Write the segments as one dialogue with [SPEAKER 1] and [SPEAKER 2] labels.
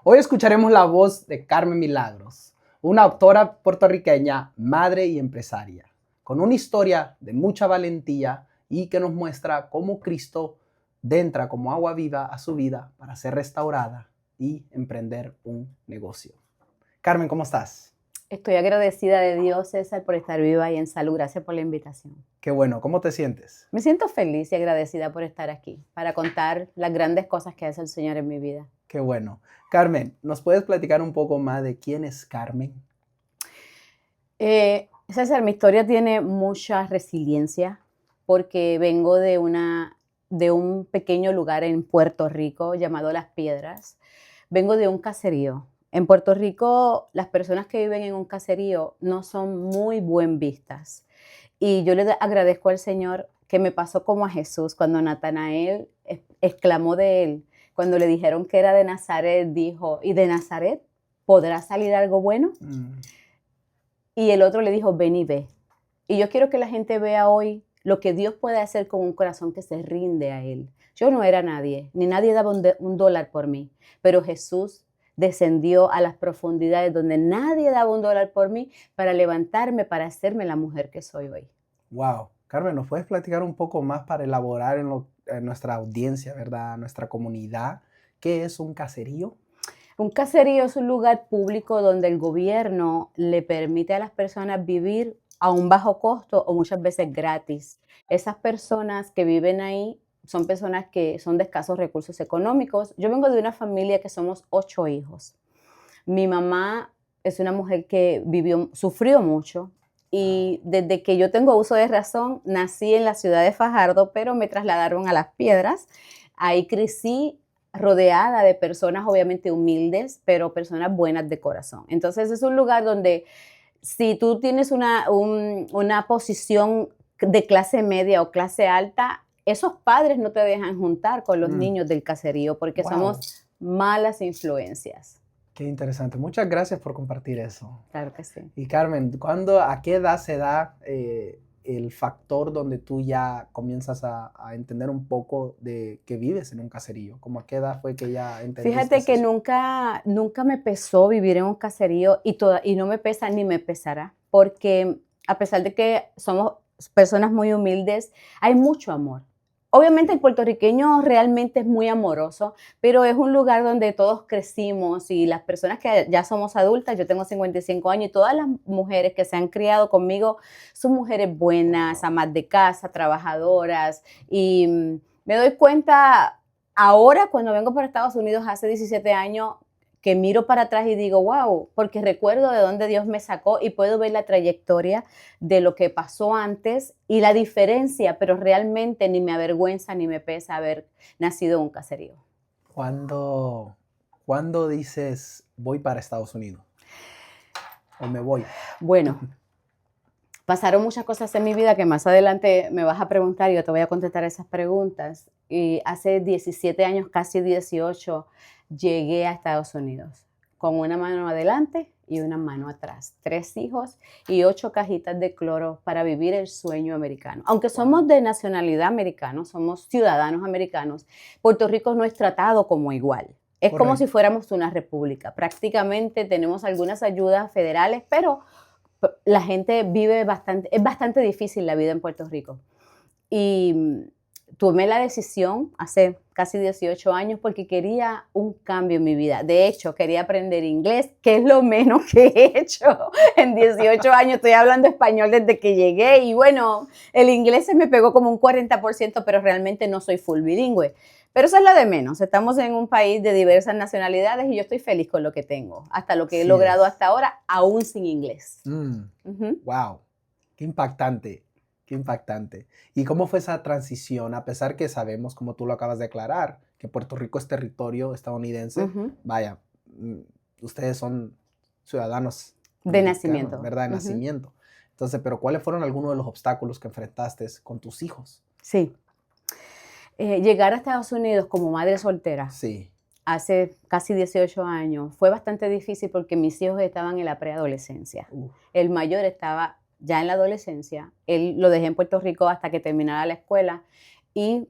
[SPEAKER 1] Hoy escucharemos la voz de Carmen Milagros, una autora puertorriqueña, madre y empresaria, con una historia de mucha valentía y que nos muestra cómo Cristo entra como agua viva a su vida para ser restaurada y emprender un negocio. Carmen, ¿cómo estás?
[SPEAKER 2] Estoy agradecida de Dios, César, por estar viva y en salud. Gracias por la invitación.
[SPEAKER 1] Qué bueno, ¿cómo te sientes?
[SPEAKER 2] Me siento feliz y agradecida por estar aquí, para contar las grandes cosas que hace el Señor en mi vida.
[SPEAKER 1] Qué bueno. Carmen, ¿nos puedes platicar un poco más de quién es Carmen?
[SPEAKER 2] César, mi historia tiene mucha resiliencia porque vengo de un pequeño lugar en Puerto Rico llamado Las Piedras. Vengo de un caserío. En Puerto Rico, las personas que viven en un caserío no son muy buen vistas. Y yo le agradezco al Señor que me pasó como a Jesús cuando Natanael exclamó de él. Cuando le dijeron que era de Nazaret, dijo, ¿y de Nazaret podrá salir algo bueno? Y el otro le dijo, ven y ve. Y yo quiero que la gente vea hoy lo que Dios puede hacer con un corazón que se rinde a Él. Yo no era nadie, ni nadie daba un dólar por mí, pero Jesús descendió a las profundidades donde nadie daba un dólar por mí para levantarme, para hacerme la mujer que soy hoy.
[SPEAKER 1] Wow. Carmen, ¿nos puedes platicar un poco más para elaborar en nuestra audiencia, ¿verdad? Nuestra comunidad? ¿Qué es un caserío?
[SPEAKER 2] Un caserío es un lugar público donde el gobierno le permite a las personas vivir a un bajo costo o muchas veces gratis. Esas personas que viven ahí son personas que son de escasos recursos económicos. Yo vengo de una familia que somos 8 hijos. Mi mamá es una mujer que sufrió mucho y desde que yo tengo uso de razón nací en la ciudad de Fajardo, pero me trasladaron a Las Piedras. Ahí crecí rodeada de personas obviamente humildes, pero personas buenas de corazón. Entonces es un lugar donde si tú tienes una posición de clase media o clase alta, esos padres no te dejan juntar con los niños del caserío porque somos malas influencias.
[SPEAKER 1] Qué interesante. Muchas gracias por compartir eso.
[SPEAKER 2] Claro que sí.
[SPEAKER 1] Y Carmen, ¿a qué edad se da el factor donde tú ya comienzas a entender un poco de que vives en un caserío? ¿Cómo a qué edad fue que ya entendiste
[SPEAKER 2] Fíjate que
[SPEAKER 1] eso?
[SPEAKER 2] nunca me pesó vivir en un caserío y no me pesa ni me pesará, porque a pesar de que somos personas muy humildes, hay mucho amor. Obviamente el puertorriqueño realmente es muy amoroso, pero es un lugar donde todos crecimos y las personas que ya somos adultas, yo tengo 55 años y todas las mujeres que se han criado conmigo son mujeres buenas, amas de casa, trabajadoras y me doy cuenta ahora cuando vengo para Estados Unidos hace 17 años que miro para atrás y digo, wow, porque recuerdo de dónde Dios me sacó y puedo ver la trayectoria de lo que pasó antes y la diferencia, pero realmente ni me avergüenza ni me pesa haber nacido en un caserío.
[SPEAKER 1] ¿Cuándo dices voy para Estados Unidos? ¿O me voy?
[SPEAKER 2] Bueno, pasaron muchas cosas en mi vida que más adelante me vas a preguntar y yo te voy a contestar esas preguntas. Y hace 17 años, casi 18, llegué a Estados Unidos con una mano adelante y una mano atrás. 3 hijos y 8 cajitas de cloro para vivir el sueño americano. Aunque somos de nacionalidad americana, somos ciudadanos americanos, Puerto Rico no es tratado como igual. Es como si fuéramos una república. Prácticamente tenemos algunas ayudas federales, pero la gente es bastante difícil la vida en Puerto Rico. Y tomé la decisión hace casi 18 años porque quería un cambio en mi vida. De hecho, quería aprender inglés, que es lo menos que he hecho en 18 años. Estoy hablando español desde que llegué y bueno, el inglés se me pegó como un 40%, pero realmente no soy full bilingüe. Pero eso es lo de menos. Estamos en un país de diversas nacionalidades y yo estoy feliz con lo que tengo, hasta lo que he logrado hasta ahora, aún sin inglés.
[SPEAKER 1] Wow, qué impactante, qué impactante. ¿Y cómo fue esa transición? A pesar que sabemos, como tú lo acabas de aclarar, que Puerto Rico es territorio estadounidense, vaya, ustedes son ciudadanos
[SPEAKER 2] de nacimiento,
[SPEAKER 1] ¿verdad? De nacimiento. Entonces, pero ¿cuáles fueron algunos de los obstáculos que enfrentaste con tus hijos?
[SPEAKER 2] Sí. Llegar a Estados Unidos como madre soltera hace casi 18 años fue bastante difícil porque mis hijos estaban en la preadolescencia. El mayor estaba ya en la adolescencia. Él lo dejé en Puerto Rico hasta que terminara la escuela y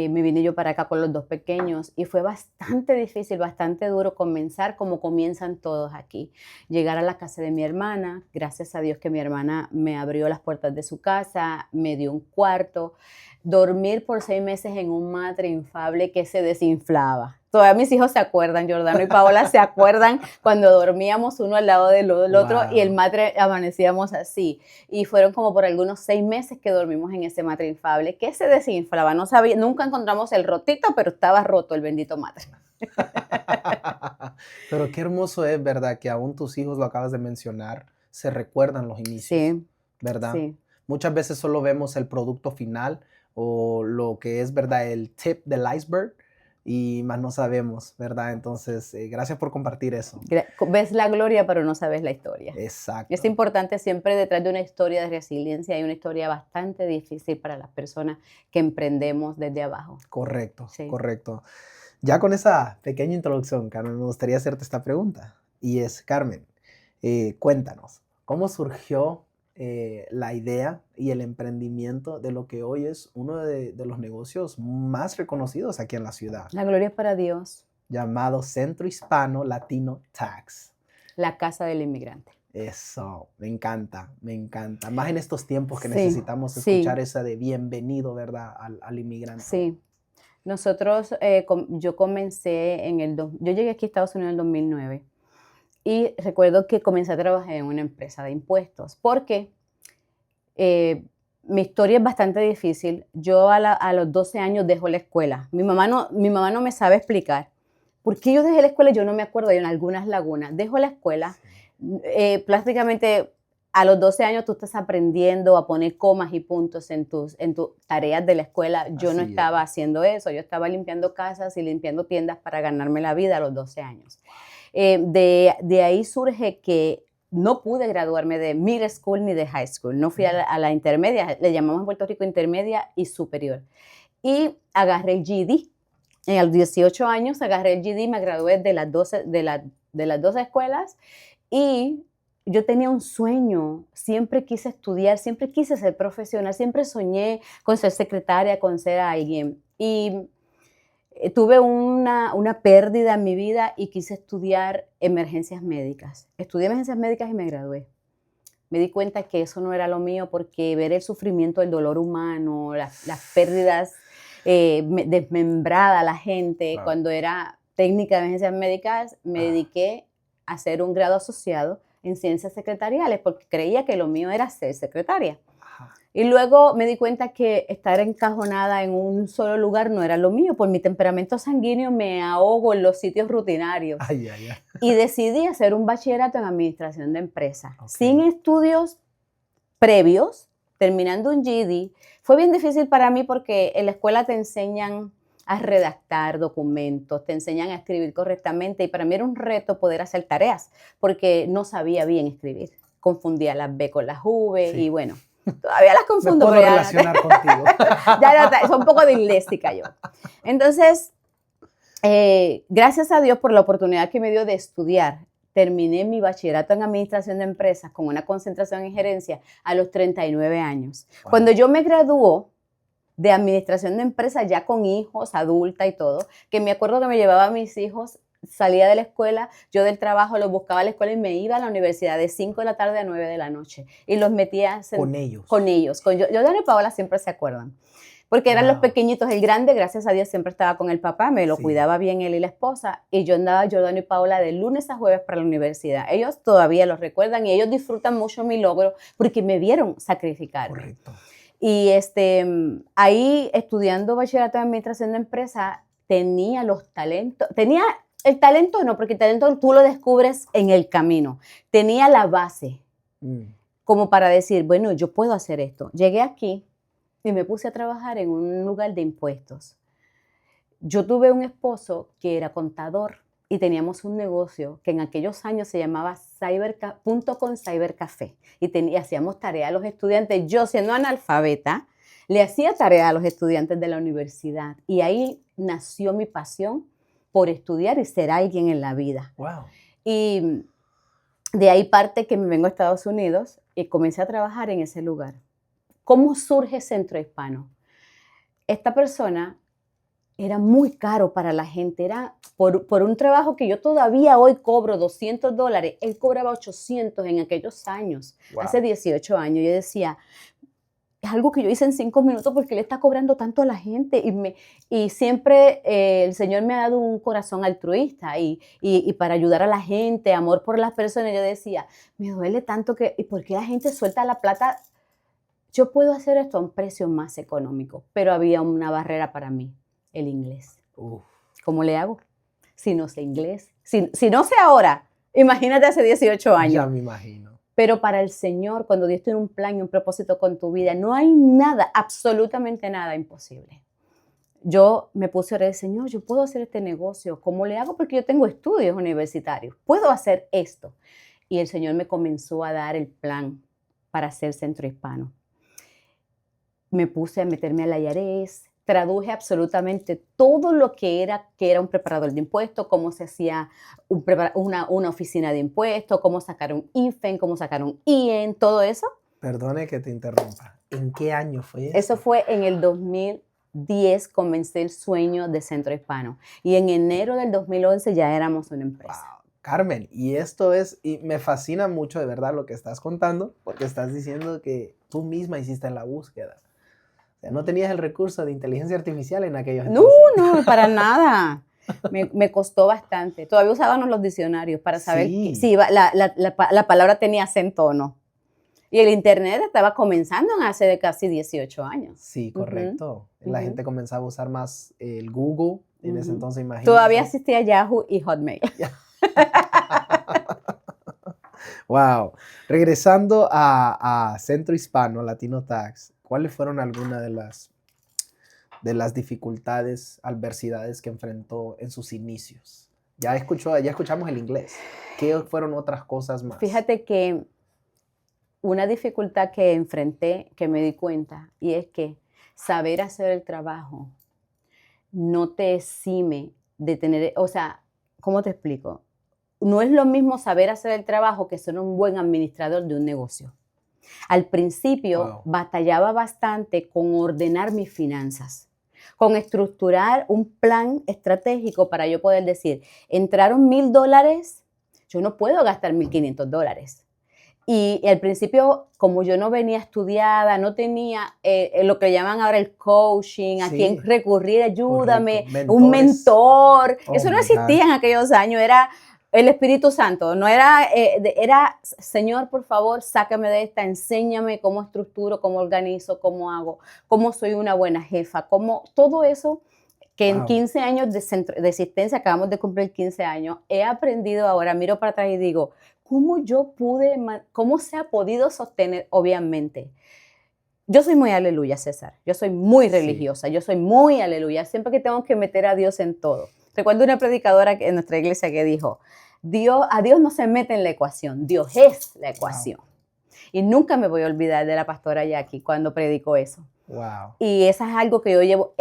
[SPEAKER 2] me vine yo para acá con los dos pequeños y fue bastante difícil, bastante duro comenzar como comienzan todos aquí. Llegar a la casa de mi hermana, gracias a Dios que mi hermana me abrió las puertas de su casa, me dio un cuarto, dormir por 6 meses en un matre inflable que se desinflaba. Todavía mis hijos se acuerdan, Jordano y Paola se acuerdan cuando dormíamos uno al lado del otro y el matre amanecíamos así. Y fueron como por algunos 6 meses que dormimos en ese matre inflable que se desinflaba. No sabía, nunca encontramos el rotito, pero estaba roto el bendito matre.
[SPEAKER 1] Pero qué hermoso es, ¿verdad? Que aún tus hijos, lo acabas de mencionar, se recuerdan los inicios,
[SPEAKER 2] Sí,
[SPEAKER 1] ¿verdad?
[SPEAKER 2] sí.
[SPEAKER 1] Muchas veces solo vemos el producto final o lo que es, ¿verdad? El tip del iceberg y más no sabemos, ¿verdad? Entonces, gracias por compartir eso.
[SPEAKER 2] Ves la gloria, pero no sabes la historia.
[SPEAKER 1] Exacto.
[SPEAKER 2] Es importante siempre detrás de una historia de resiliencia hay una historia bastante difícil para las personas que emprendemos desde abajo.
[SPEAKER 1] Correcto,
[SPEAKER 2] Sí.
[SPEAKER 1] correcto. Ya con esa pequeña introducción, Carmen, me gustaría hacerte esta pregunta. Y es, Carmen, cuéntanos, ¿cómo surgió la idea y el emprendimiento de lo que hoy es uno de los negocios más reconocidos aquí en la ciudad,
[SPEAKER 2] La gloria es para Dios,
[SPEAKER 1] llamado Centro Hispano Latino Tax?
[SPEAKER 2] la casa del inmigrante.
[SPEAKER 1] Eso, me encanta, me encanta. Más en estos tiempos que
[SPEAKER 2] Sí,
[SPEAKER 1] necesitamos
[SPEAKER 2] sí.
[SPEAKER 1] escuchar esa de bienvenido, ¿verdad? Al inmigrante.
[SPEAKER 2] Sí. Nosotros, yo comencé yo llegué aquí a Estados Unidos en el 2009 y recuerdo que comencé a trabajar en una empresa de impuestos porque mi historia es bastante difícil. Yo a los 12 años dejo la escuela. Mi mamá no me sabe explicar por qué yo dejé la escuela. Yo no me acuerdo, hay algunas lagunas. Dejo la escuela, prácticamente a los 12 años tú estás aprendiendo a poner comas y puntos en tus tareas de la escuela. Yo no
[SPEAKER 1] Así
[SPEAKER 2] estaba
[SPEAKER 1] es.
[SPEAKER 2] haciendo eso. Yo estaba limpiando casas y limpiando tiendas para ganarme la vida a los 12 años. De ahí surge que no pude graduarme de middle school ni de high school. No fui a la intermedia, le llamamos en Puerto Rico intermedia y superior. Y agarré el GED. A los 18 años agarré el GED, me gradué de las 12 escuelas y yo tenía un sueño, siempre quise estudiar, siempre quise ser profesional, siempre soñé con ser secretaria, con ser alguien. Y tuve una pérdida en mi vida y quise estudiar emergencias médicas. Estudié emergencias médicas y me gradué. Me di cuenta que eso no era lo mío porque ver el sufrimiento, el dolor humano, las pérdidas, desmembrada la gente.
[SPEAKER 1] Claro.
[SPEAKER 2] Cuando era técnica de emergencias médicas, me dediqué a hacer un grado asociado en ciencias secretariales porque creía que lo mío era ser secretaria.
[SPEAKER 1] Ajá.
[SPEAKER 2] Y luego me di cuenta que estar encajonada en un solo lugar no era lo mío. Por mi temperamento sanguíneo me ahogo en los sitios rutinarios.
[SPEAKER 1] Ay, ay, ay.
[SPEAKER 2] Y decidí hacer un bachillerato en administración de empresas.
[SPEAKER 1] Ok.
[SPEAKER 2] Sin estudios previos, terminando un GED. Fue bien difícil para mí porque en la escuela te enseñan a redactar documentos, te enseñan a escribir correctamente y para mí era un reto poder hacer tareas porque no sabía bien escribir. Confundía las B con las V
[SPEAKER 1] Sí.
[SPEAKER 2] y bueno, todavía las
[SPEAKER 1] Me
[SPEAKER 2] confundo.
[SPEAKER 1] puedo
[SPEAKER 2] pero ya-
[SPEAKER 1] relacionar contigo.
[SPEAKER 2] soy un poco disléxica yo. Entonces, gracias a Dios por la oportunidad que me dio de estudiar. Terminé mi bachillerato en administración de empresas con una concentración en gerencia a los 39 años.
[SPEAKER 1] Wow.
[SPEAKER 2] Cuando yo me graduó de administración de empresas ya con hijos, adulta y todo, que me acuerdo que me llevaba a mis hijos, salía de la escuela, yo del trabajo los buscaba a la escuela y me iba a la universidad de 5 de la tarde a 9 de la noche y los metía
[SPEAKER 1] Con ellos.
[SPEAKER 2] Con ellos. Jordano y Paola siempre se acuerdan. Porque eran
[SPEAKER 1] Wow.
[SPEAKER 2] los pequeñitos, el grande, gracias a Dios, siempre estaba con el papá, me lo
[SPEAKER 1] Sí.
[SPEAKER 2] cuidaba bien él y la esposa, y yo andaba Jordano y Paola de lunes a jueves para la universidad. Ellos todavía lo recuerdan y ellos disfrutan mucho mi logro porque me vieron sacrificarme.
[SPEAKER 1] Correcto.
[SPEAKER 2] Y ahí estudiando bachillerato de administración de empresa, tenía los talentos, tenía el talento no, porque el talento tú lo descubres en el camino. Tenía la base como para decir, bueno, yo puedo hacer esto. Llegué aquí y me puse a trabajar en un lugar de impuestos. Yo tuve un esposo que era contador y teníamos un negocio que en aquellos años se llamaba .com Cybercafé y hacíamos tarea a los estudiantes. Yo, siendo analfabeta, le hacía tarea a los estudiantes de la universidad y ahí nació mi pasión por estudiar y ser alguien en la vida.
[SPEAKER 1] Wow.
[SPEAKER 2] Y de ahí parte que me vengo a Estados Unidos y comencé a trabajar en ese lugar. ¿Cómo surge Centro Hispano? Esta persona era muy caro para la gente. Era por un trabajo que yo todavía hoy cobro $200. Él cobraba 800 en aquellos años,
[SPEAKER 1] Wow.
[SPEAKER 2] hace 18 años. Yo decía, es algo que yo hice en 5 minutos porque él está cobrando tanto a la gente. Y siempre el Señor me ha dado un corazón altruista y para ayudar a la gente, amor por las personas. Yo decía, me duele tanto ¿y por qué la gente suelta la plata? Yo puedo hacer esto a un precio más económico, pero había una barrera para mí, el inglés.
[SPEAKER 1] Uf.
[SPEAKER 2] ¿Cómo le hago? Si no sé inglés. Si no sé ahora, imagínate hace 18 años.
[SPEAKER 1] Ya me imagino.
[SPEAKER 2] Pero para el Señor, cuando Dios tiene un plan y un propósito con tu vida, no hay nada, absolutamente nada imposible. Yo me puse a orar, Señor, yo puedo hacer este negocio. ¿Cómo le hago? Porque yo tengo estudios universitarios. Puedo hacer esto. Y el Señor me comenzó a dar el plan para hacer Centro Hispano. Me puse a meterme a la IARES, traduje absolutamente todo lo que era un preparador de impuestos, cómo se hacía una oficina de impuestos, cómo sacar un IFEN, cómo sacar un IEN, todo eso.
[SPEAKER 1] Perdone que te interrumpa. ¿En qué año fue eso?
[SPEAKER 2] Eso fue en el 2010, comencé el sueño de Centro Hispano. Y en enero del 2011 ya éramos una empresa.
[SPEAKER 1] Wow. Carmen, y me fascina mucho de verdad lo que estás contando, porque estás diciendo que tú misma hiciste la búsqueda. O sea, no tenías el recurso de inteligencia artificial en aquellos entonces.
[SPEAKER 2] No, para nada. Me costó bastante. Todavía usábamos los diccionarios para saber si la palabra tenía acento o no. Y el internet estaba comenzando hace casi 18 años.
[SPEAKER 1] Sí, correcto. La gente comenzaba a usar más el Google en ese entonces, imagínate.
[SPEAKER 2] Todavía existía Yahoo y Hotmail.
[SPEAKER 1] Wow. Regresando a Centro Hispano, Latino Tax, ¿cuáles fueron algunas de las dificultades, adversidades que enfrentó en sus inicios? Ya escuchamos el inglés. ¿Qué fueron otras cosas más?
[SPEAKER 2] Fíjate que una dificultad que enfrenté, que me di cuenta, y es que saber hacer el trabajo no te exime de tener, o sea, ¿cómo te explico? No es lo mismo saber hacer el trabajo que ser un buen administrador de un negocio. Al principio batallaba bastante con ordenar mis finanzas, con estructurar un plan estratégico para yo poder decir, entraron $1,000, yo no puedo gastar $1,500. Y al principio, como yo no venía estudiada, no tenía lo que llaman ahora el coaching, a quién recurrir, ayúdame, un mentor. Eso no existía en aquellos años, era el Espíritu Santo, no era, Señor, por favor, sácame de esta, enséñame cómo estructuro, cómo organizo, cómo hago, cómo soy una buena jefa, cómo todo eso que en 15 años de existencia, acabamos de cumplir 15 años, he aprendido ahora, miro para atrás y digo, ¿cómo se ha podido sostener? Obviamente. Yo soy muy aleluya, César. Yo soy muy religiosa. Yo soy muy aleluya. Siempre que tengo que meter a Dios en todo. Recuerdo una predicadora en nuestra iglesia que dijo, a Dios no se mete en la ecuación, Dios es la ecuación. Wow. Y nunca me voy a olvidar de la pastora Jackie cuando predicó eso.
[SPEAKER 1] Wow.
[SPEAKER 2] Y eso es algo que yo llevo,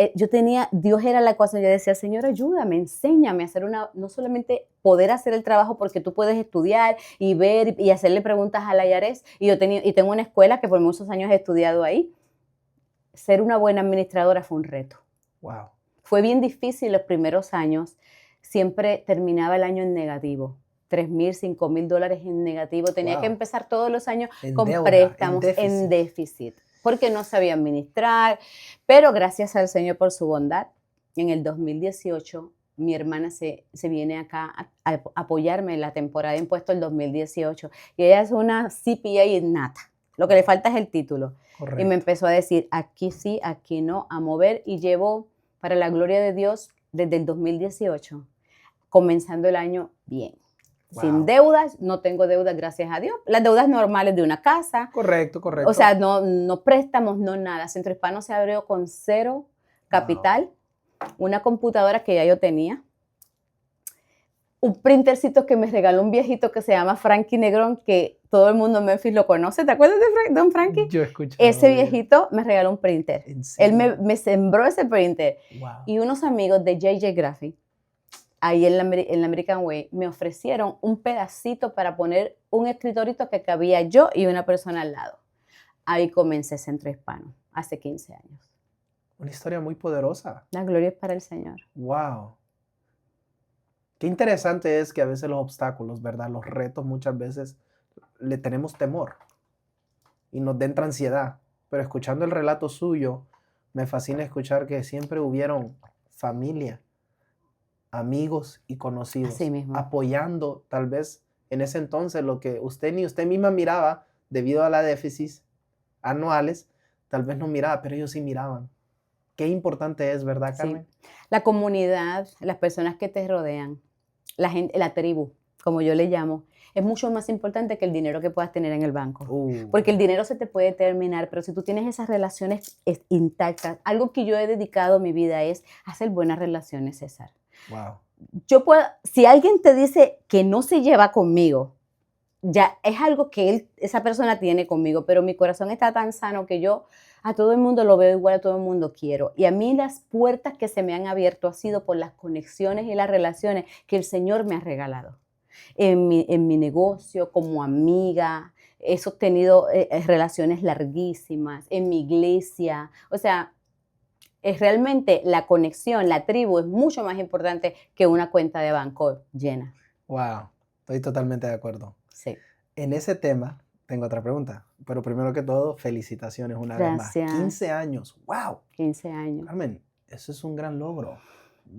[SPEAKER 2] Dios era la ecuación, yo decía, Señor, ayúdame, enséñame a hacer no solamente poder hacer el trabajo porque tú puedes estudiar y ver y hacerle preguntas a la IARES, y tengo una escuela que por muchos años he estudiado ahí. Ser una buena administradora fue un reto.
[SPEAKER 1] Wow.
[SPEAKER 2] Fue bien difícil los primeros años, siempre terminaba el año en negativo. $3,000, $5,000 en negativo. Tenía que empezar todos los años con préstamos, en déficit, porque no sabía administrar. Pero gracias al Señor por su bondad, en el 2018, mi hermana se viene acá a apoyarme en la temporada de impuestos del 2018. Y ella es una CPA innata. Lo que le falta es el título. Correcto. Y me empezó a decir, aquí sí, aquí no, a mover. Y llevo, para la gloria de Dios, desde el 2018, comenzando el año bien. Wow. Sin deudas, no tengo deudas, gracias a Dios. Las deudas normales de una casa.
[SPEAKER 1] Correcto.
[SPEAKER 2] O sea, no préstamos, no nada. Centro Hispano se abrió con 0 capital, una computadora que ya yo tenía, un printercito que me regaló un viejito que se llama Frankie Negrón, que todo el mundo en Memphis lo conoce. ¿Te acuerdas de Don Frankie?
[SPEAKER 1] Yo escuché.
[SPEAKER 2] Ese viejito me regaló un printer.
[SPEAKER 1] ¿En serio?
[SPEAKER 2] Él me sembró ese printer.
[SPEAKER 1] Wow.
[SPEAKER 2] Y unos amigos de JJ Graphic, ahí en la American Way, me ofrecieron un pedacito para poner un escritorito que cabía yo y una persona al lado. Ahí comencé Centro Hispano, hace 15 años.
[SPEAKER 1] Una historia muy poderosa.
[SPEAKER 2] La gloria es para el Señor.
[SPEAKER 1] Wow. Qué interesante es que a veces los obstáculos, ¿verdad? Los retos muchas veces le tenemos temor y nos entra ansiedad. Pero escuchando el relato suyo, me fascina escuchar que siempre hubieron familia, amigos y
[SPEAKER 2] Así
[SPEAKER 1] conocidos
[SPEAKER 2] mismo.
[SPEAKER 1] apoyando tal vez en ese entonces lo que usted ni usted misma miraba debido a la déficit anuales, tal vez no miraba, pero ellos sí miraban. Qué importante es, ¿verdad,
[SPEAKER 2] Sí.
[SPEAKER 1] Carmen?
[SPEAKER 2] La comunidad, las personas que te rodean, la gente, la tribu, como yo le llamo, es mucho más importante que el dinero que puedas tener en el banco. Porque el dinero se te puede terminar, pero si tú tienes esas relaciones intactas, algo que yo he dedicado mi vida es hacer buenas relaciones, César.
[SPEAKER 1] Wow.
[SPEAKER 2] Si alguien te dice que no se lleva conmigo, ya es algo que esa persona tiene conmigo, pero mi corazón está tan sano que yo a todo el mundo lo veo igual, a todo el mundo quiero. Y a mí las puertas que se me han abierto ha sido por las conexiones y las relaciones que el Señor me ha regalado. En mi negocio, como amiga, he sostenido relaciones larguísimas, en mi iglesia. O sea, es realmente la conexión, la tribu es mucho más importante que una cuenta de banco llena.
[SPEAKER 1] Wow. Estoy totalmente de acuerdo.
[SPEAKER 2] Sí.
[SPEAKER 1] En ese tema, tengo otra pregunta, pero primero que todo, felicitaciones una vez más.
[SPEAKER 2] Gracias.
[SPEAKER 1] 15 años, wow.
[SPEAKER 2] 15 años.
[SPEAKER 1] Carmen, eso es un gran logro.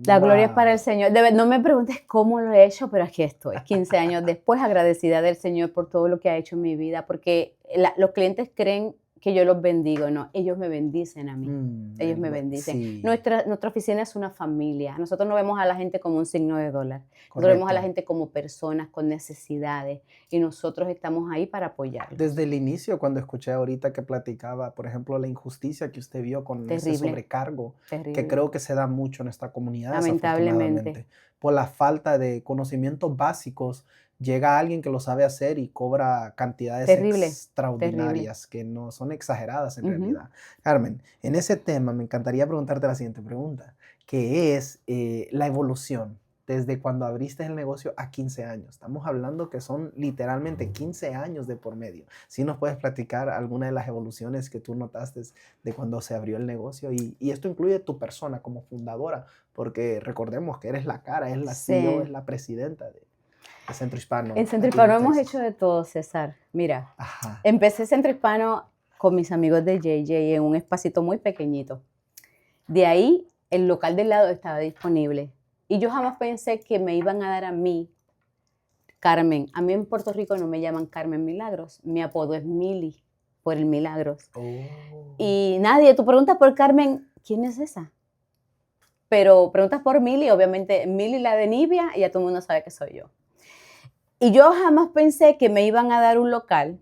[SPEAKER 2] La gloria es para
[SPEAKER 1] Wow.
[SPEAKER 2] el Señor. No me preguntes cómo lo he hecho, pero aquí estoy, 15 años después, agradecida del Señor por todo lo que ha hecho en mi vida, porque los clientes creen que yo los bendigo, no, ellos me bendicen a mí. Ellos me bendicen.
[SPEAKER 1] Sí,
[SPEAKER 2] Nuestra oficina es una familia. Nosotros no vemos a la gente como un signo de dólar. Nosotros
[SPEAKER 1] correcto.
[SPEAKER 2] vemos a la gente como personas con necesidades y nosotros estamos ahí para apoyarlos.
[SPEAKER 1] Desde el inicio, cuando escuché ahorita que platicaba, por ejemplo, la injusticia que usted vio con ese
[SPEAKER 2] Terrible,
[SPEAKER 1] sobrecargo, que
[SPEAKER 2] terrible.
[SPEAKER 1] creo que se da mucho en esta comunidad,
[SPEAKER 2] Lamentablemente.
[SPEAKER 1] desafortunadamente, por la falta de conocimientos básicos, llega alguien que lo sabe hacer y cobra cantidades
[SPEAKER 2] Terrible,
[SPEAKER 1] extraordinarias que no son exageradas en
[SPEAKER 2] Ujú.
[SPEAKER 1] realidad. Carmen, en ese tema me encantaría preguntarte la siguiente pregunta, que es la evolución desde cuando abriste el negocio a 15 años. Estamos hablando que son literalmente 15 años de por medio. ¿Sí nos puedes platicar alguna de las evoluciones que tú notaste de cuando se abrió el negocio? Y esto incluye tu persona como fundadora, porque recordemos que eres la cara, es la CEO,
[SPEAKER 2] Sí.
[SPEAKER 1] es la presidenta de Centro Hispano.
[SPEAKER 2] En Centro
[SPEAKER 1] aquí
[SPEAKER 2] Hispano hemos
[SPEAKER 1] Texas.
[SPEAKER 2] hecho de todo, César. Mira,
[SPEAKER 1] Ajá.
[SPEAKER 2] empecé Centro Hispano con mis amigos de JJ en un espacito muy pequeñito. De ahí, el local del lado estaba disponible. Y yo jamás pensé que me iban a dar a mí, Carmen. A mí en Puerto Rico no me llaman Carmen Milagros. Mi apodo es Mili, por el Milagros.
[SPEAKER 1] Oh.
[SPEAKER 2] Y nadie, tú preguntas por Carmen, ¿quién es esa? Pero preguntas por Mili, obviamente Mili la de Nibia, y ya todo el mundo sabe que soy yo. Y yo jamás pensé que me iban a dar un local.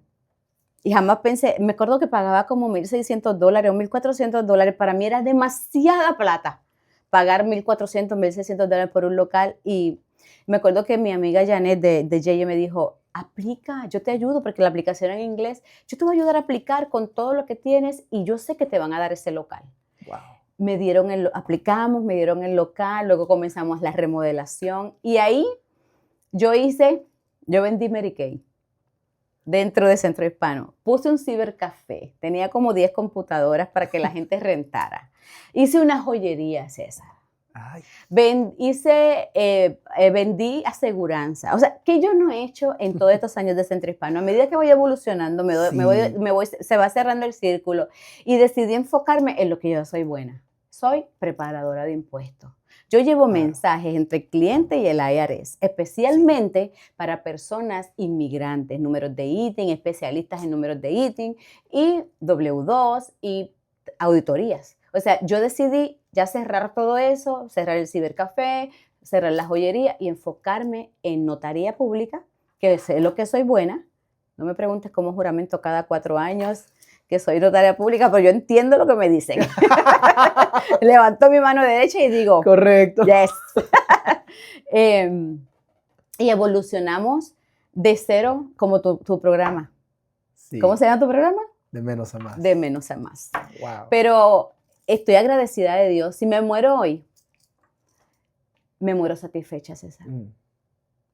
[SPEAKER 2] Y jamás pensé, me acuerdo que pagaba como $1,600 o $1,400. Para mí era demasiada plata pagar $1,400, $1,600 por un local. Y me acuerdo que mi amiga Janet de JJ me dijo, aplica, yo te ayudo porque la aplicación en inglés, yo te voy a ayudar a aplicar con todo lo que tienes y yo sé que te van a dar ese local.
[SPEAKER 1] Wow.
[SPEAKER 2] Aplicamos, me dieron el local, luego comenzamos la remodelación y ahí yo vendí Mary Kay dentro de Centro Hispano. Puse un cibercafé, tenía como 10 computadoras para que la gente rentara. Hice una joyería, César.
[SPEAKER 1] Ay.
[SPEAKER 2] Vendí aseguranza. O sea, ¿qué yo no he hecho en todos estos años de Centro Hispano? A medida que voy evolucionando, se va cerrando el círculo y decidí enfocarme en lo que yo soy buena. Soy preparadora de impuestos. Yo llevo mensajes entre el cliente y el IRS, especialmente para personas inmigrantes, números de ITIN, especialistas en números de ITIN y W2 y auditorías. O sea, yo decidí ya cerrar todo eso, cerrar el cibercafé, cerrar la joyería y enfocarme en notaría pública, que es lo que soy buena. No me preguntes cómo juramento cada 4 años que soy notaria pública, pero yo entiendo lo que me dicen. Levanto mi mano derecha y digo,
[SPEAKER 1] correcto.
[SPEAKER 2] Yes. Y evolucionamos de cero como tu programa.
[SPEAKER 1] Sí.
[SPEAKER 2] ¿Cómo se llama tu programa?
[SPEAKER 1] De menos a más.
[SPEAKER 2] De menos a más.
[SPEAKER 1] Wow.
[SPEAKER 2] Pero estoy agradecida de Dios. Si me muero hoy, me muero satisfecha, César.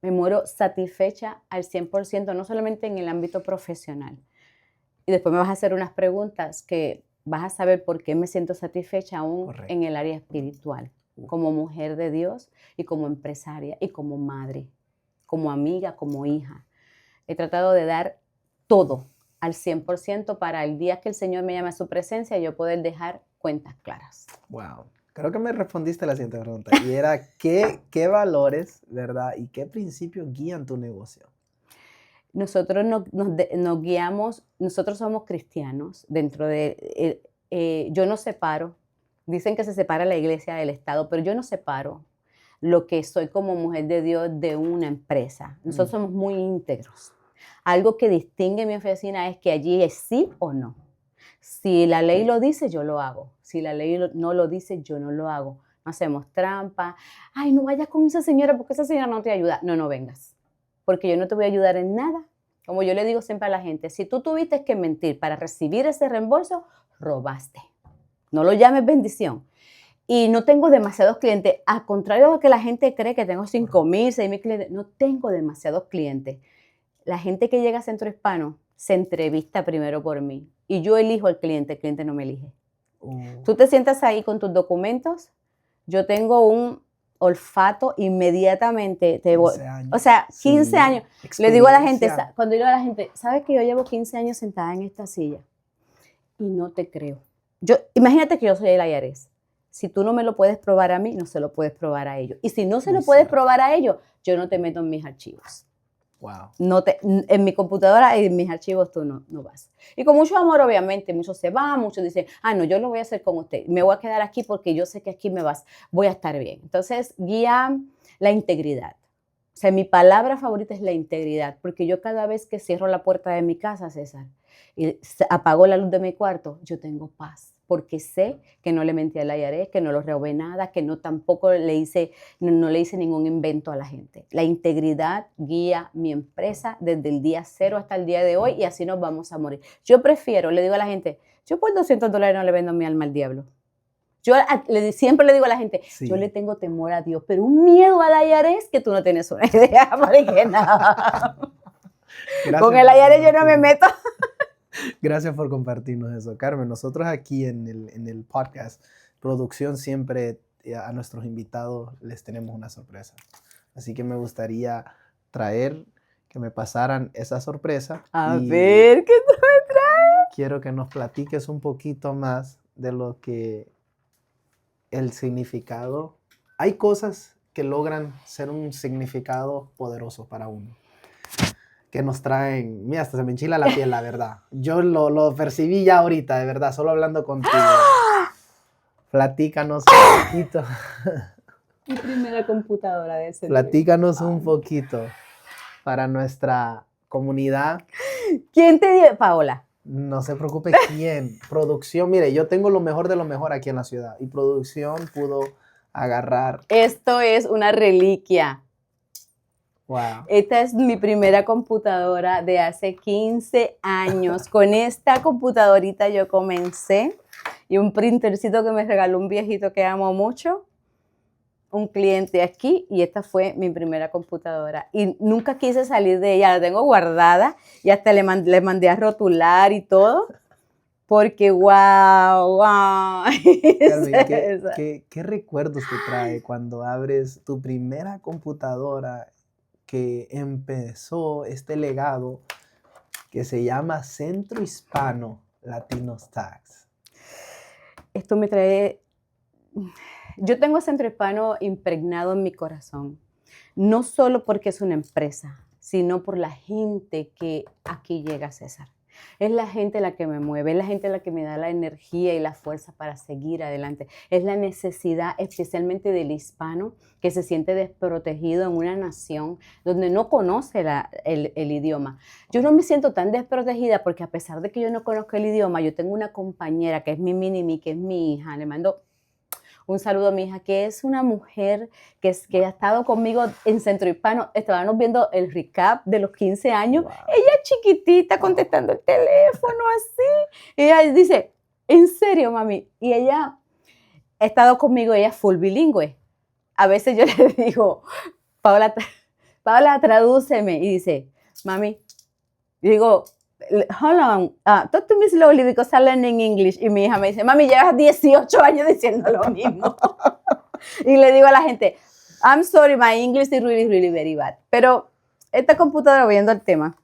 [SPEAKER 2] Me muero satisfecha al 100%, no solamente en el ámbito profesional. Y después me vas a hacer unas preguntas que vas a saber por qué me siento satisfecha aún
[SPEAKER 1] Correcto.
[SPEAKER 2] en el área espiritual, como mujer de Dios y como empresaria y como madre, como amiga, como hija. He tratado de dar todo al 100% para el día que el Señor me llame a su presencia yo poder dejar cuentas claras.
[SPEAKER 1] Wow. Creo que me respondiste la siguiente pregunta. Y era, ¿qué valores, verdad, y qué principios guían tu negocio?
[SPEAKER 2] Nosotros nos guiamos, nosotros somos cristianos, yo no separo, dicen que se separa la iglesia del Estado, pero yo no separo lo que soy como mujer de Dios de una empresa. Nosotros somos muy íntegros. Algo que distingue mi oficina es que allí es sí o no. Si la ley lo dice, yo lo hago. Si la ley no lo dice, yo no lo hago. No hacemos trampa. Ay, no vayas con esa señora porque esa señora no te ayuda. No vengas. Porque yo no te voy a ayudar en nada. Como yo le digo siempre a la gente, si tú tuviste que mentir para recibir ese reembolso, robaste. No lo llames bendición. Y no tengo demasiados clientes. Al contrario de lo que la gente cree que tengo 5,000, 6,000 clientes, no tengo demasiados clientes. La gente que llega a Centro Hispano se entrevista primero por mí. Y yo elijo al cliente, el cliente no me elige. Tú te sientas ahí con tus documentos, yo tengo un olfato inmediatamente.
[SPEAKER 1] 15 años.
[SPEAKER 2] O sea, 15
[SPEAKER 1] Sí,
[SPEAKER 2] años. Le digo a la gente, cuando digo a la gente, ¿sabes que yo llevo 15 años sentada en esta silla? Y no te creo. Imagínate que yo soy el IRS. Si tú no me lo puedes probar a mí, no se lo puedes probar a ellos. Y si no se lo puedes probar a ellos, yo no te meto en mis archivos.
[SPEAKER 1] Wow.
[SPEAKER 2] En mi computadora y en mis archivos tú no vas. Y con mucho amor, obviamente, muchos se van, muchos dicen, no, yo lo voy a hacer con usted. Me voy a quedar aquí porque yo sé que aquí voy a estar bien. Entonces, guía la integridad. O sea, mi palabra favorita es la integridad, porque yo cada vez que cierro la puerta de mi casa, César, y apago la luz de mi cuarto, yo tengo paz. Porque sé que no le mentí al IRS, que no lo robé nada, que no tampoco no le hice ningún invento a la gente. La integridad guía mi empresa desde el día 0 hasta el día de hoy y así nos vamos a morir. Yo prefiero, le digo a la gente, yo por $200 no le vendo mi alma al diablo. Yo siempre le digo a la gente, sí, yo le tengo temor a Dios, pero un miedo al IRS que tú no tienes una idea, porque no. Con el IRS yo no me meto.
[SPEAKER 1] Gracias por compartirnos eso, Carmen. Nosotros aquí en el podcast, producción, siempre a nuestros invitados les tenemos una sorpresa. Así que me gustaría que me pasaran esa sorpresa.
[SPEAKER 2] A ver, ¿qué tú me traes?
[SPEAKER 1] Quiero que nos platiques un poquito más de lo que el significado. Hay cosas que logran ser un significado poderoso para uno, que nos traen, mira, hasta se me enchila la piel, la verdad. Yo lo percibí ya ahorita, de verdad, solo hablando contigo. Platícanos un poquito.
[SPEAKER 2] Mi primera computadora de ese.
[SPEAKER 1] Platícanos un poquito para nuestra comunidad.
[SPEAKER 2] ¿Quién te dio, Paola?
[SPEAKER 1] No se preocupe, ¿quién? Producción, mire, yo tengo lo mejor de lo mejor aquí en la ciudad y producción pudo agarrar.
[SPEAKER 2] Esto es una reliquia.
[SPEAKER 1] Wow.
[SPEAKER 2] Esta es mi primera computadora de hace 15 años. Con esta computadorita yo comencé y un printercito que me regaló un viejito que amo mucho, un cliente aquí, y esta fue mi primera computadora. Y nunca quise salir de ella, la tengo guardada y hasta le mandé a rotular y todo, porque wow.
[SPEAKER 1] Carmen, ¿qué recuerdos te trae cuando abres tu primera computadora que empezó este legado que se llama Centro Hispano Latinos Tax?
[SPEAKER 2] Esto me trae... Yo tengo Centro Hispano impregnado en mi corazón, no solo porque es una empresa, sino por la gente que aquí llega, César. Es la gente la que me mueve, es la gente la que me da la energía y la fuerza para seguir adelante. Es la necesidad especialmente del hispano que se siente desprotegido en una nación donde no conoce el idioma. Yo no me siento tan desprotegida porque a pesar de que yo no conozco el idioma, yo tengo una compañera que es mi mini-mi, que es mi hija. Le mando un saludo a mi hija, que es una mujer que ha estado conmigo en Centro Hispano. Estábamos viendo el recap de los 15 años. Wow. Ella chiquitita contestando el teléfono así. Y ella dice, ¿en serio, mami? Y ella ha estado conmigo, ella es full bilingüe. A veces yo le digo, Paola, tradúceme. Y dice, mami, y digo, hold on, talk to me slowly because I'm learning English. Y mi hija me dice, mami, llevas 18 años diciendo lo mismo. Y le digo a la gente, I'm sorry, my English is really, really very bad. Pero esta computadora, viendo el tema,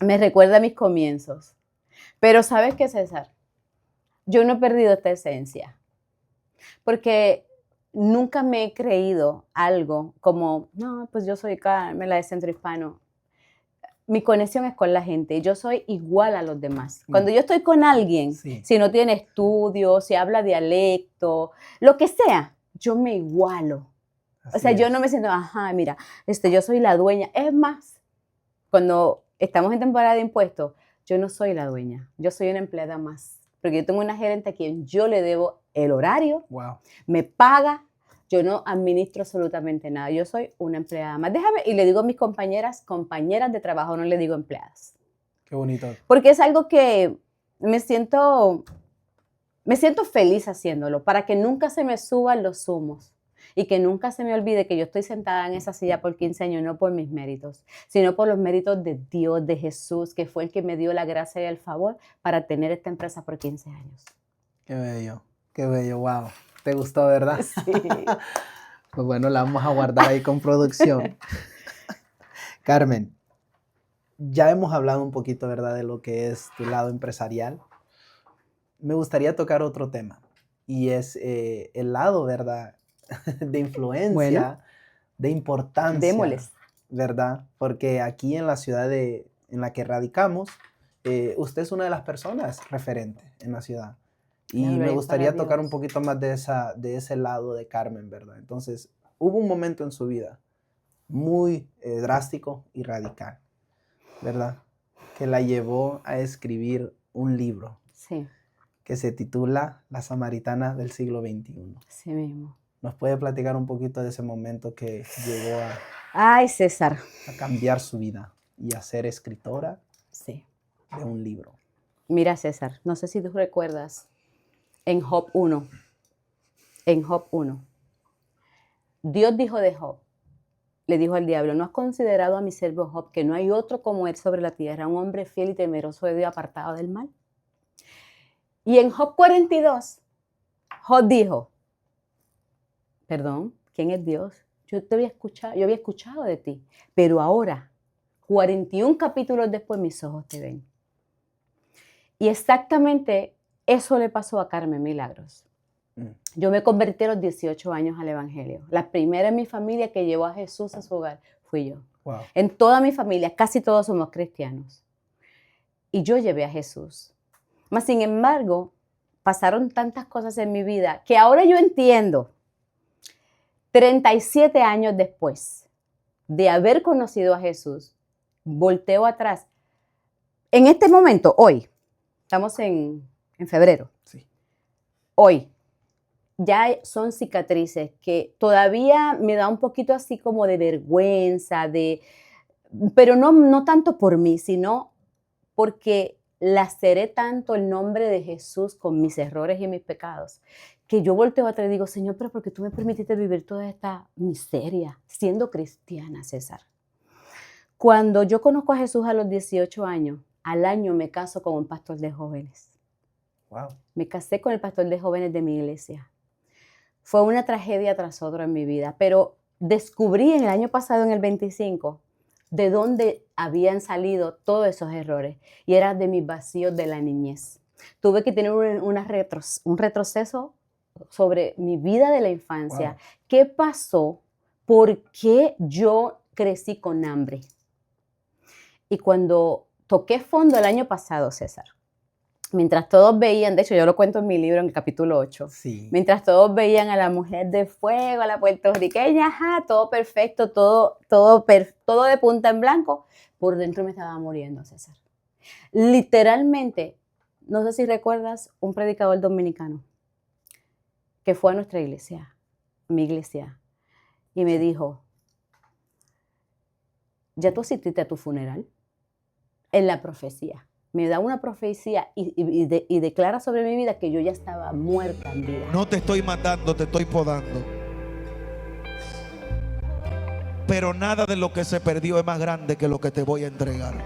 [SPEAKER 2] me recuerda a mis comienzos. Pero ¿sabes qué, César? Yo no he perdido esta esencia. Porque nunca me he creído algo como, no, pues yo soy Carmen, la de Centro Hispano. Mi conexión es con la gente. Yo soy igual a los demás. Cuando yo estoy con alguien,
[SPEAKER 1] Sí.
[SPEAKER 2] si no tiene estudios, si habla dialecto, lo que sea, yo me igualo. O sea, yo no me siento, ajá, mira, yo soy la dueña. Es más, cuando estamos en temporada de impuestos, yo no soy la dueña. Yo soy una empleada más. Porque yo tengo una gerente a quien yo le debo el horario,
[SPEAKER 1] Wow.
[SPEAKER 2] me paga, yo no administro absolutamente nada. Yo soy una empleada más. Déjame, y le digo a mis compañeras de trabajo, no le digo empleadas.
[SPEAKER 1] Qué bonito.
[SPEAKER 2] Porque es algo que me siento feliz haciéndolo, para que nunca se me suban los humos y que nunca se me olvide que yo estoy sentada en esa silla por 15 años, no por mis méritos, sino por los méritos de Dios, de Jesús, que fue el que me dio la gracia y el favor para tener esta empresa por 15 años.
[SPEAKER 1] Qué bello, wow. ¿Te gustó, verdad?
[SPEAKER 2] Sí.
[SPEAKER 1] Pues bueno, la vamos a guardar ahí con producción. Carmen, ya hemos hablado un poquito, ¿verdad?, de lo que es tu lado empresarial. Me gustaría tocar otro tema y es el lado, ¿verdad?, de influencia,
[SPEAKER 2] Bueno,
[SPEAKER 1] de importancia,
[SPEAKER 2] démosles.
[SPEAKER 1] ¿verdad? Porque aquí en la ciudad en la que radicamos, usted es una de las personas referentes en la ciudad. Y me gustaría tocar un poquito más de ese lado de Carmen, ¿verdad? Entonces, hubo un momento en su vida muy drástico y radical, ¿verdad?, que la llevó a escribir un libro.
[SPEAKER 2] Sí.
[SPEAKER 1] Que se titula La Samaritana del siglo XXI.
[SPEAKER 2] Sí mismo.
[SPEAKER 1] ¿Nos puede platicar un poquito de ese momento que llegó
[SPEAKER 2] Ay, César.
[SPEAKER 1] a cambiar su vida y a ser escritora
[SPEAKER 2] Sí.
[SPEAKER 1] de un libro?
[SPEAKER 2] Mira, César, no sé si tú recuerdas, en Job 1, Dios dijo de Job, le dijo al diablo, ¿no has considerado a mi siervo Job, que no hay otro como él sobre la tierra, un hombre fiel y temeroso de Dios, apartado del mal? Y en Job 42, Job dijo, perdón, ¿quién es Dios? Yo había escuchado de ti, pero ahora, 41 capítulos después, mis ojos te ven. Y exactamente eso le pasó a Carmen Milagros. Yo me convertí a los 18 años al Evangelio. La primera en mi familia que llevó a Jesús a su hogar fui yo.
[SPEAKER 1] Wow.
[SPEAKER 2] En toda mi familia, casi todos somos cristianos. Y yo llevé a Jesús. Mas, sin embargo, pasaron tantas cosas en mi vida que ahora yo entiendo, 37 años después de haber conocido a Jesús, volteo atrás. En este momento, hoy, estamos en febrero.
[SPEAKER 1] Sí.
[SPEAKER 2] Hoy, ya son cicatrices que todavía me da un poquito así como de vergüenza, pero no tanto por mí, sino porque laceré tanto el nombre de Jesús con mis errores y mis pecados, que yo volteo atrás y digo, Señor, pero ¿por qué tú me permitiste vivir toda esta miseria siendo cristiana, César? Cuando yo conozco a Jesús a los 18 años, al año me caso con un pastor de jóvenes.
[SPEAKER 1] Wow.
[SPEAKER 2] Me casé con el pastor de jóvenes de mi iglesia. Fue una tragedia tras otra en mi vida, pero descubrí en el año pasado, en el 25, de dónde habían salido todos esos errores, y era de mis vacíos de la niñez. Tuve que tener un retroceso sobre mi vida de la infancia.
[SPEAKER 1] Wow.
[SPEAKER 2] ¿Qué pasó? ¿Por qué yo crecí con hambre? Y cuando toqué fondo el año pasado, César, mientras todos veían, de hecho yo lo cuento en mi libro en el capítulo 8,
[SPEAKER 1] Sí.
[SPEAKER 2] mientras todos veían a la mujer de fuego, a la puertorriqueña, ajá, todo perfecto, todo de punta en blanco, por dentro me estaba muriendo, César. Literalmente, no sé si recuerdas un predicador dominicano que fue a nuestra iglesia, mi iglesia, y me dijo, ¿ya tú asististe a tu funeral? En la profecía. Me da una profecía y declara sobre mi vida que yo ya estaba muerta en vida.
[SPEAKER 3] No te estoy matando, te estoy podando. Pero nada de lo que se perdió es más grande que lo que te voy a entregar.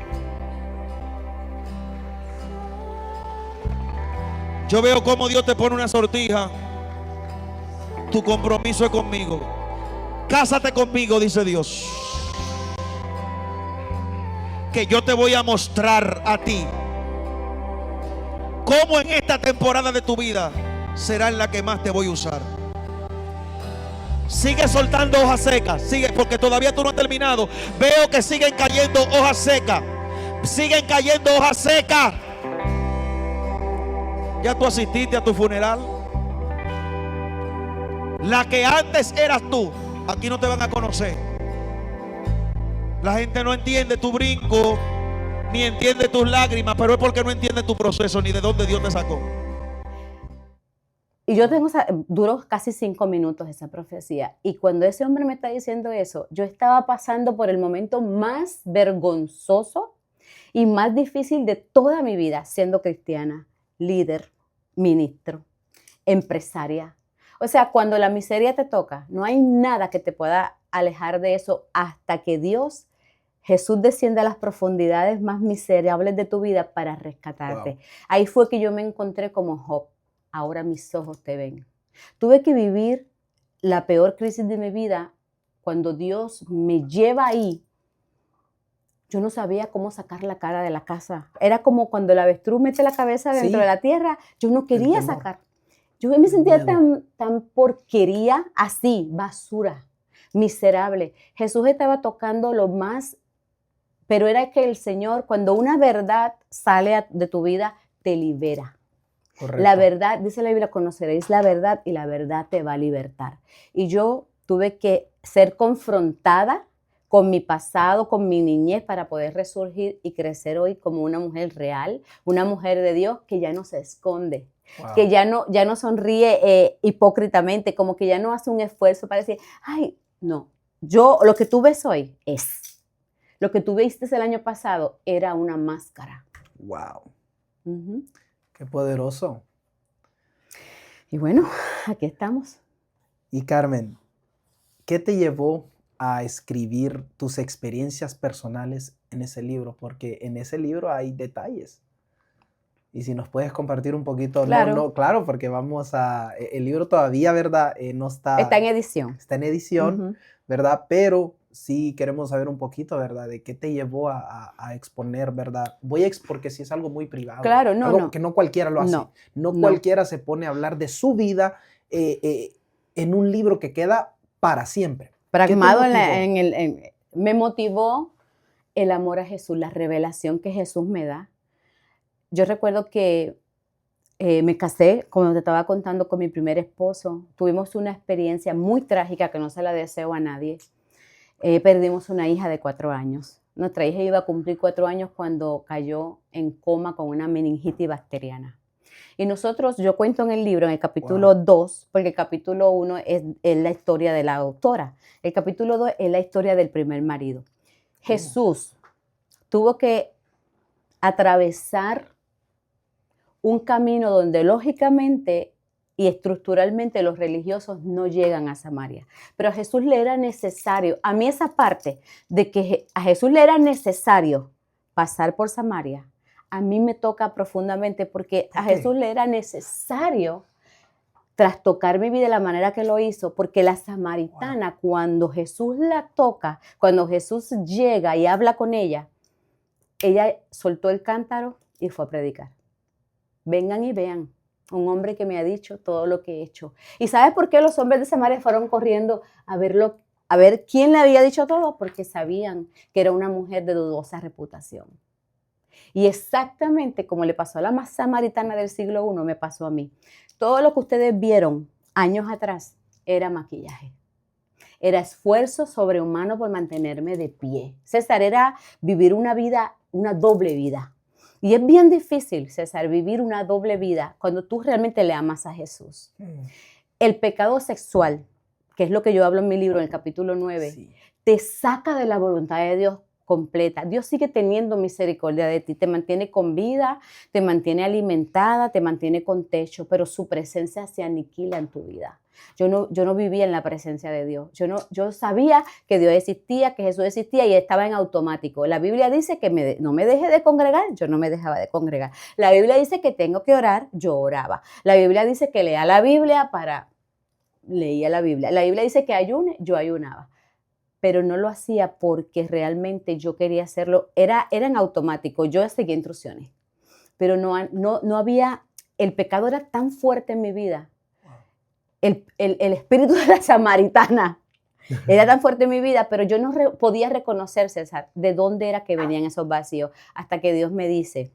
[SPEAKER 3] Yo veo cómo Dios te pone una sortija. Tu compromiso es conmigo. Cásate conmigo, dice Dios. Que yo te voy a mostrar a ti cómo en esta temporada de tu vida será en la que más te voy a usar. Sigue soltando hojas secas, sigue, porque todavía tú no has terminado. Veo que siguen cayendo hojas secas. Siguen cayendo hojas secas. ¿Ya tú asististe a tu funeral? La que antes eras tú, aquí no te van a conocer. La gente no entiende tu brinco, ni entiende tus lágrimas, pero es porque no entiende tu proceso, ni de dónde Dios te sacó.
[SPEAKER 2] Y yo duró casi 5 minutos esa profecía. Y cuando ese hombre me está diciendo eso, yo estaba pasando por el momento más vergonzoso y más difícil de toda mi vida, siendo cristiana, líder, ministro, empresaria. O sea, cuando la miseria te toca, no hay nada que te pueda alejar de eso hasta que Jesús desciende a las profundidades más miserables de tu vida para rescatarte. Wow. Ahí fue que yo me encontré como Job. Ahora mis ojos te ven. Tuve que vivir la peor crisis de mi vida cuando Dios me lleva ahí. Yo no sabía cómo sacar la cara de la casa. Era como cuando el avestruz mete la cabeza dentro de la tierra. Yo no quería sacar. Yo me sentía tan porquería, así, basura, miserable. Jesús estaba tocando lo más, pero era que el Señor, cuando una verdad sale de tu vida, te libera. Correcto. La verdad, dice la Biblia, conoceréis la verdad y la verdad te va a libertar. Y yo tuve que ser confrontada con mi pasado, con mi niñez, para poder resurgir y crecer hoy como una mujer real, una mujer de Dios que ya no se esconde. Wow. Que ya no sonríe hipócritamente, como que ya no hace un esfuerzo para decir, ay, no, lo que tú ves hoy es. Lo que tú viste el año pasado era una máscara.
[SPEAKER 1] Wow. Qué poderoso.
[SPEAKER 2] Y bueno, aquí estamos.
[SPEAKER 1] Y Carmen, ¿qué te llevó a escribir tus experiencias personales en ese libro? Porque en ese libro hay detalles. Y si nos puedes compartir un poquito.
[SPEAKER 2] Claro.
[SPEAKER 1] Claro, porque el libro todavía, ¿verdad? No está.
[SPEAKER 2] Está en edición.
[SPEAKER 1] Está en edición, ¿verdad? Pero sí queremos saber un poquito, ¿verdad? De qué te llevó a exponer, ¿verdad? Porque sí es algo muy privado.
[SPEAKER 2] Claro, no.
[SPEAKER 1] Que no cualquiera lo hace. No cualquiera se pone a hablar de su vida en un libro que queda para siempre.
[SPEAKER 2] Pragmado me motivó el amor a Jesús, la revelación que Jesús me da. Yo recuerdo que me casé, como te estaba contando, con mi primer esposo. Tuvimos una experiencia muy trágica que no se la deseo a nadie. Perdimos una hija de 4 años. Nuestra hija iba a cumplir 4 años cuando cayó en coma con una meningitis bacteriana. Y yo cuento en el libro, en el capítulo 2, porque el capítulo 1 es la historia de la doctora. El capítulo 2 es la historia del primer marido. Jesús tuvo que atravesar un camino donde lógicamente y estructuralmente los religiosos no llegan a Samaria. Pero a Jesús le era necesario, a mí esa parte de que a Jesús le era necesario pasar por Samaria, a mí me toca profundamente porque a Jesús le era necesario trastocar mi vida de la manera que lo hizo, porque la samaritana, cuando Jesús la toca, cuando Jesús llega y habla con ella soltó el cántaro y fue a predicar. Vengan y vean, un hombre que me ha dicho todo lo que he hecho. ¿Y sabes por qué los hombres de Samaria fueron corriendo a ver quién le había dicho todo? Porque sabían que era una mujer de dudosa reputación. Y exactamente como le pasó a la samaritana del siglo I, me pasó a mí. Todo lo que ustedes vieron años atrás era maquillaje. Era esfuerzo sobrehumano por mantenerme de pie. César, era vivir una vida, una doble vida. Y es bien difícil, César, vivir una doble vida cuando tú realmente le amas a Jesús. El pecado sexual, que es lo que yo hablo en mi libro, en el capítulo 9, te saca de la voluntad de Dios completa. Dios sigue teniendo misericordia de ti, te mantiene con vida, te mantiene alimentada, te mantiene con techo, pero su presencia se aniquila en tu vida. Yo no vivía en la presencia de Dios. Yo sabía que Dios existía, que Jesús existía y estaba en automático. La Biblia dice que no me deje de congregar, yo no me dejaba de congregar. La Biblia dice que tengo que orar, yo oraba. La Biblia dice que leía la Biblia, leía la Biblia. La Biblia dice que ayune, yo ayunaba. Pero no lo hacía porque realmente yo quería hacerlo. Era en automático, yo seguía instrucciones. Pero no había, el pecado era tan fuerte en mi vida. El espíritu de la samaritana era tan fuerte en mi vida, pero yo no podía reconocer, César, de dónde era que venían esos vacíos, hasta que Dios me dice,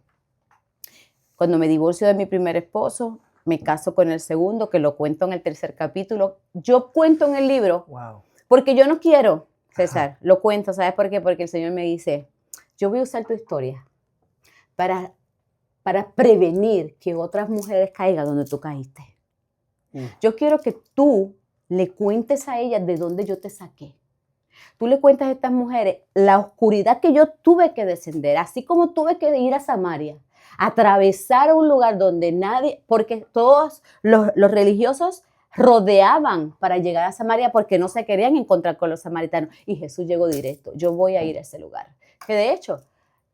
[SPEAKER 2] cuando me divorcio de mi primer esposo, me caso con el segundo, que lo cuento en el 3er capítulo, yo cuento en el libro, porque yo no quiero, César, lo cuento, ¿sabes por qué? Porque el Señor me dice, yo voy a usar tu historia para prevenir que otras mujeres caigan donde tú caíste. Yo quiero que tú le cuentes a ellas de dónde yo te saqué. Tú le cuentas a estas mujeres la oscuridad que yo tuve que descender, así como tuve que ir a Samaria, atravesar un lugar donde nadie, porque todos los religiosos rodeaban para llegar a Samaria porque no se querían encontrar con los samaritanos. Y Jesús llegó directo, yo voy a ir a ese lugar. Que de hecho,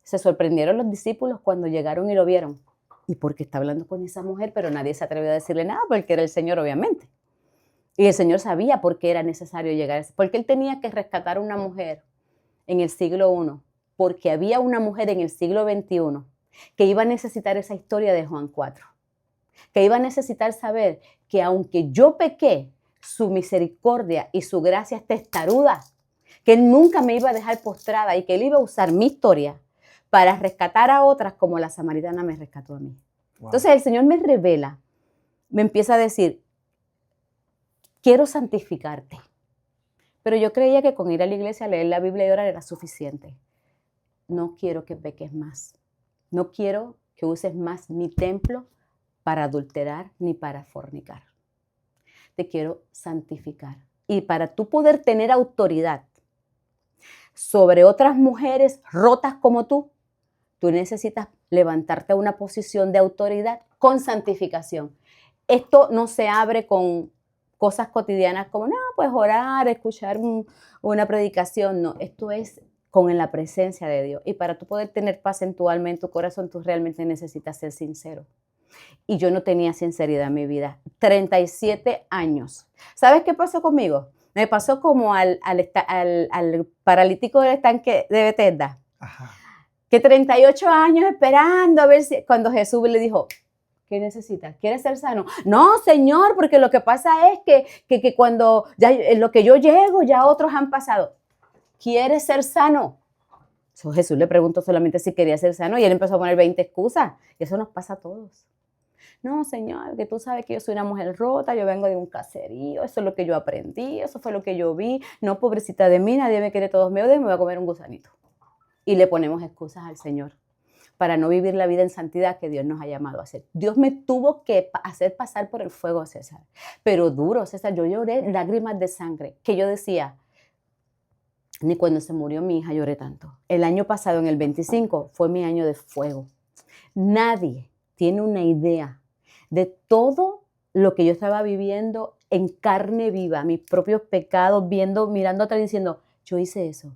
[SPEAKER 2] se sorprendieron los discípulos cuando llegaron y lo vieron. ¿Y por qué está hablando con esa mujer? Pero nadie se atrevió a decirle nada porque era el Señor, obviamente. Y el Señor sabía por qué era necesario llegar. Porque Él tenía que rescatar a una mujer en el siglo I. Porque había una mujer en el siglo XXI que iba a necesitar esa historia de Juan 4. Que iba a necesitar saber que aunque yo pequé, su misericordia y su gracia es testaruda. Que Él nunca me iba a dejar postrada y que Él iba a usar mi historia para rescatar a otras como la samaritana me rescató a mí. Wow. Entonces el Señor me revela, me empieza a decir, quiero santificarte. Pero yo creía que con ir a la iglesia, leer la Biblia y orar era suficiente. No quiero que peques más. No quiero que uses más mi templo para adulterar ni para fornicar. Te quiero santificar. Y para tú poder tener autoridad sobre otras mujeres rotas como tú necesitas levantarte a una posición de autoridad con santificación. Esto no se abre con cosas cotidianas como, no, pues orar, escuchar una predicación. No, esto es con la presencia de Dios. Y para tú poder tener paz en tu alma, en tu corazón, tú realmente necesitas ser sincero. Y yo no tenía sinceridad en mi vida. 37 años. ¿Sabes qué pasó conmigo? Me pasó como al paralítico del estanque de Bethesda. Ajá. Que 38 años esperando a ver si, cuando Jesús le dijo, ¿qué necesitas? ¿Quieres ser sano? No, Señor, porque lo que pasa es que cuando ya lo que yo llego, ya otros han pasado. ¿Quieres ser sano? So, Jesús le preguntó solamente si quería ser sano y él empezó a poner 20 excusas. Y eso nos pasa a todos. No, Señor, que tú sabes que yo soy una mujer rota, yo vengo de un caserío, eso es lo que yo aprendí, eso fue lo que yo vi. No, pobrecita de mí, nadie me quiere, todos me odian, me voy a comer un gusanito. Y le ponemos excusas al Señor para no vivir la vida en santidad que Dios nos ha llamado a hacer. Dios me tuvo que hacer pasar por el fuego, César. Pero duro, César, yo lloré lágrimas de sangre, que yo decía, ni cuando se murió mi hija lloré tanto. El año pasado, en el 25, fue mi año de fuego. Nadie tiene una idea de todo lo que yo estaba viviendo en carne viva, mis propios pecados, mirando atrás diciendo, yo hice eso,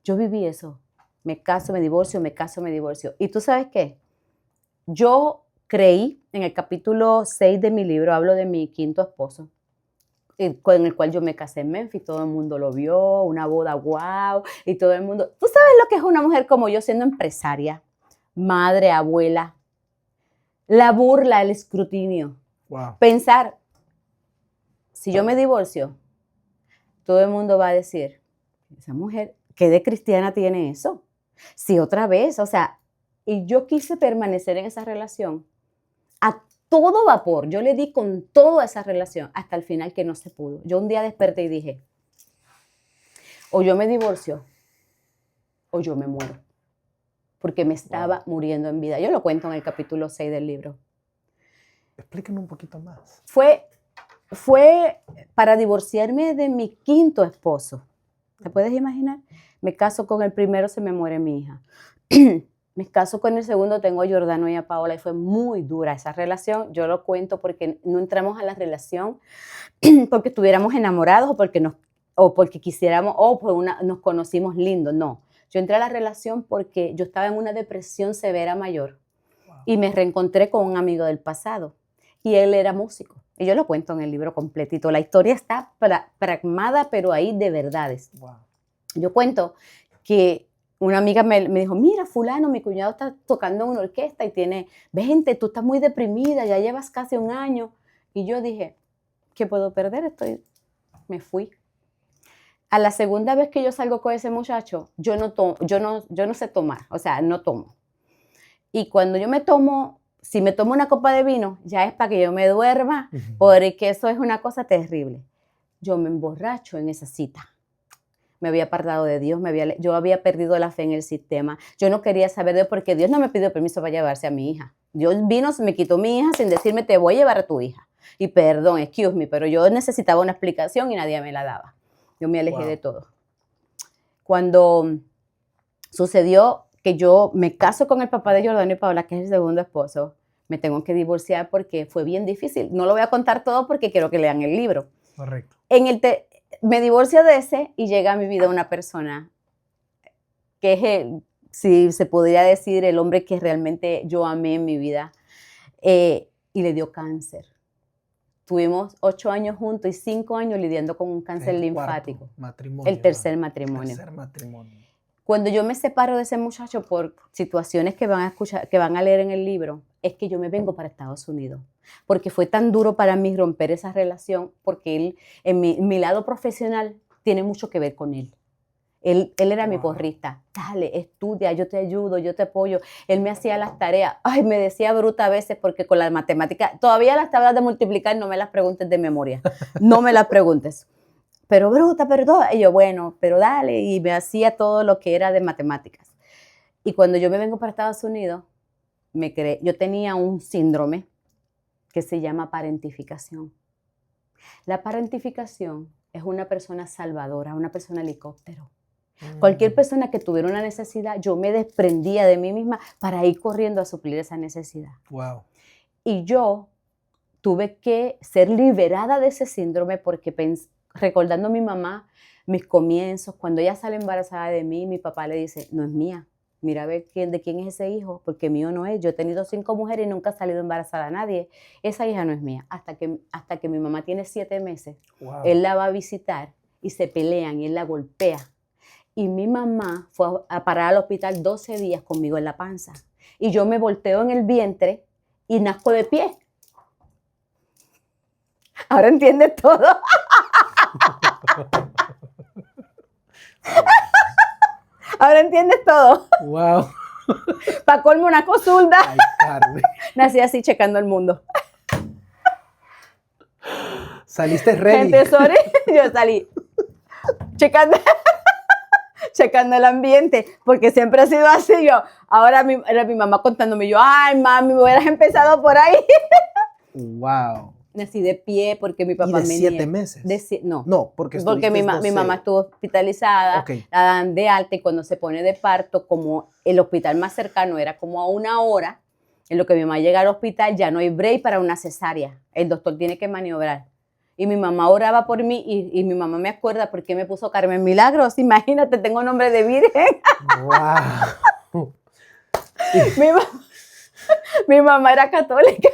[SPEAKER 2] yo viví eso. Me caso, me divorcio, me caso, me divorcio. ¿Y tú sabes qué? Yo creí, en el capítulo 6 de mi libro, hablo de mi quinto esposo, con el cual yo me casé en Memphis, todo el mundo lo vio, una boda wow, y todo el mundo... ¿Tú sabes lo que es una mujer como yo siendo empresaria, madre, abuela? La burla, el escrutinio. Wow. Pensar, si yo me divorcio, todo el mundo va a decir, esa mujer, ¿qué de cristiana tiene eso? Si otra vez, o sea, y yo quise permanecer en esa relación a todo vapor. Yo le di con toda esa relación hasta el final que no se pudo. Yo un día desperté y dije, o yo me divorcio o yo me muero. Porque me estaba muriendo en vida. Yo lo cuento en el capítulo 6 del libro.
[SPEAKER 1] Explíquenos un poquito más.
[SPEAKER 2] Fue para divorciarme de mi quinto esposo. ¿Te puedes imaginar? Me caso con el primero, se me muere mi hija. Me caso con el segundo, tengo a Jordano y a Paola, y fue muy dura esa relación. Yo lo cuento porque no entramos a la relación porque estuviéramos enamorados o porque quisiéramos, nos conocimos lindo. No, yo entré a la relación porque yo estaba en una depresión severa mayor y me reencontré con un amigo del pasado y él era músico. Y yo lo cuento en el libro completito. La historia está pragmada, pero ahí de verdades.
[SPEAKER 1] Wow.
[SPEAKER 2] Yo cuento que una amiga me dijo, mira, fulano, mi cuñado está tocando en una orquesta y vente, tú estás muy deprimida, ya llevas casi un año. Y yo dije, ¿qué puedo perder? Me fui. A la segunda vez que yo salgo con ese muchacho, yo no sé tomar, o sea, no tomo. Y cuando yo si me tomo una copa de vino, ya es para que yo me duerma, porque eso es una cosa terrible. Yo me emborracho en esa cita. Me había apartado de Dios, yo había perdido la fe en el sistema. Yo no quería saber de Dios porque Dios no me pidió permiso para llevarse a mi hija. Dios vino, me quitó mi hija sin decirme, te voy a llevar a tu hija. Y perdón, excuse me, pero yo necesitaba una explicación y nadie me la daba. Yo me alejé de todo. Cuando sucedió que yo me caso con el papá de Jordano y Paola, que es el segundo esposo, me tengo que divorciar porque fue bien difícil. No lo voy a contar todo porque quiero que lean el libro.
[SPEAKER 1] Correcto.
[SPEAKER 2] Me divorcio de ese y llega a mi vida una persona que es, si se podría decir, el hombre que realmente yo amé en mi vida, y le dio cáncer. Tuvimos 8 años juntos y 5 años lidiando con un cáncer linfático. El tercer matrimonio. Cuando yo me separo de ese muchacho por situaciones que van a leer en el libro, es que yo me vengo para Estados Unidos. Porque fue tan duro para mí romper esa relación, porque él, en mi lado profesional, tiene mucho que ver con él. Él era mi porrista. Dale, estudia, yo te ayudo, yo te apoyo. Él me hacía las tareas. Ay, me decía bruta a veces porque con las matemáticas, todavía las tablas de multiplicar no me las preguntes de memoria. No me las preguntes. Pero bruta, pero todo. Y yo, bueno, pero dale. Y me hacía todo lo que era de matemáticas. Y cuando yo me vengo para Estados Unidos, yo tenía un síndrome que se llama parentificación. La parentificación es una persona salvadora, una persona helicóptero. Cualquier persona que tuviera una necesidad, yo me desprendía de mí misma para ir corriendo a suplir esa necesidad.
[SPEAKER 1] Wow.
[SPEAKER 2] Y yo tuve que ser liberada de ese síndrome porque recordando a mi mamá, mis comienzos, cuando ella sale embarazada de mí, mi papá le dice, no es mía. Mira a ver de quién es ese hijo, porque mío no es. Yo he tenido 5 mujeres y nunca ha salido embarazada a nadie. Esa hija no es mía. Hasta que mi mamá tiene 7 meses, wow. Él la va a visitar y se pelean y él la golpea. Y mi mamá fue a parar al hospital 12 días conmigo en la panza. Y yo me volteo en el vientre y nazco de pie. Ahora entiendes todo. Ahora entiendes todo.
[SPEAKER 1] Wow.
[SPEAKER 2] Pa' colmo una consulta.
[SPEAKER 1] Ay, Carmen.
[SPEAKER 2] Nací así checando el mundo.
[SPEAKER 1] Saliste ready.
[SPEAKER 2] Gente, sorry, yo salí checando el ambiente, porque siempre ha sido así. Ahora era mi mamá contándome, ay, mami, me hubieras empezado por ahí.
[SPEAKER 1] Wow.
[SPEAKER 2] Nací de pie porque mi papá
[SPEAKER 1] ¿Y de 7 meses?
[SPEAKER 2] No,
[SPEAKER 1] porque
[SPEAKER 2] mi mamá estuvo hospitalizada,
[SPEAKER 1] okay.
[SPEAKER 2] La dan de alta y cuando se pone de parto, como el hospital más cercano era como a 1 hora, en lo que mi mamá llega al hospital ya no hay break para una cesárea, el doctor tiene que maniobrar. Y mi mamá oraba por mí y mi mamá me acuerda porque me puso Carmen Milagros, imagínate, tengo nombre de virgen.
[SPEAKER 1] Wow.
[SPEAKER 2] Mi mamá era católica.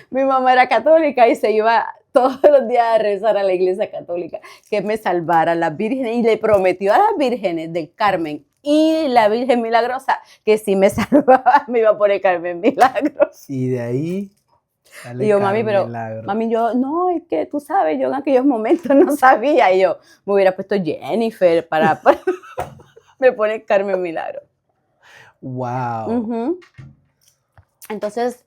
[SPEAKER 2] Mi mamá era católica y se iba todos los días a rezar a la iglesia católica que me salvara las vírgenes y le prometió a las vírgenes del Carmen y la Virgen Milagrosa que si me salvaba me iba a poner Carmen Milagros.
[SPEAKER 1] Y de ahí
[SPEAKER 2] y yo, mami, pero Milagro. Mami, yo, no, es que tú sabes, yo en aquellos momentos no sabía y yo me hubiera puesto Jennifer para me pone Carmen Milagros.
[SPEAKER 1] Wow.
[SPEAKER 2] Uh-huh. Entonces,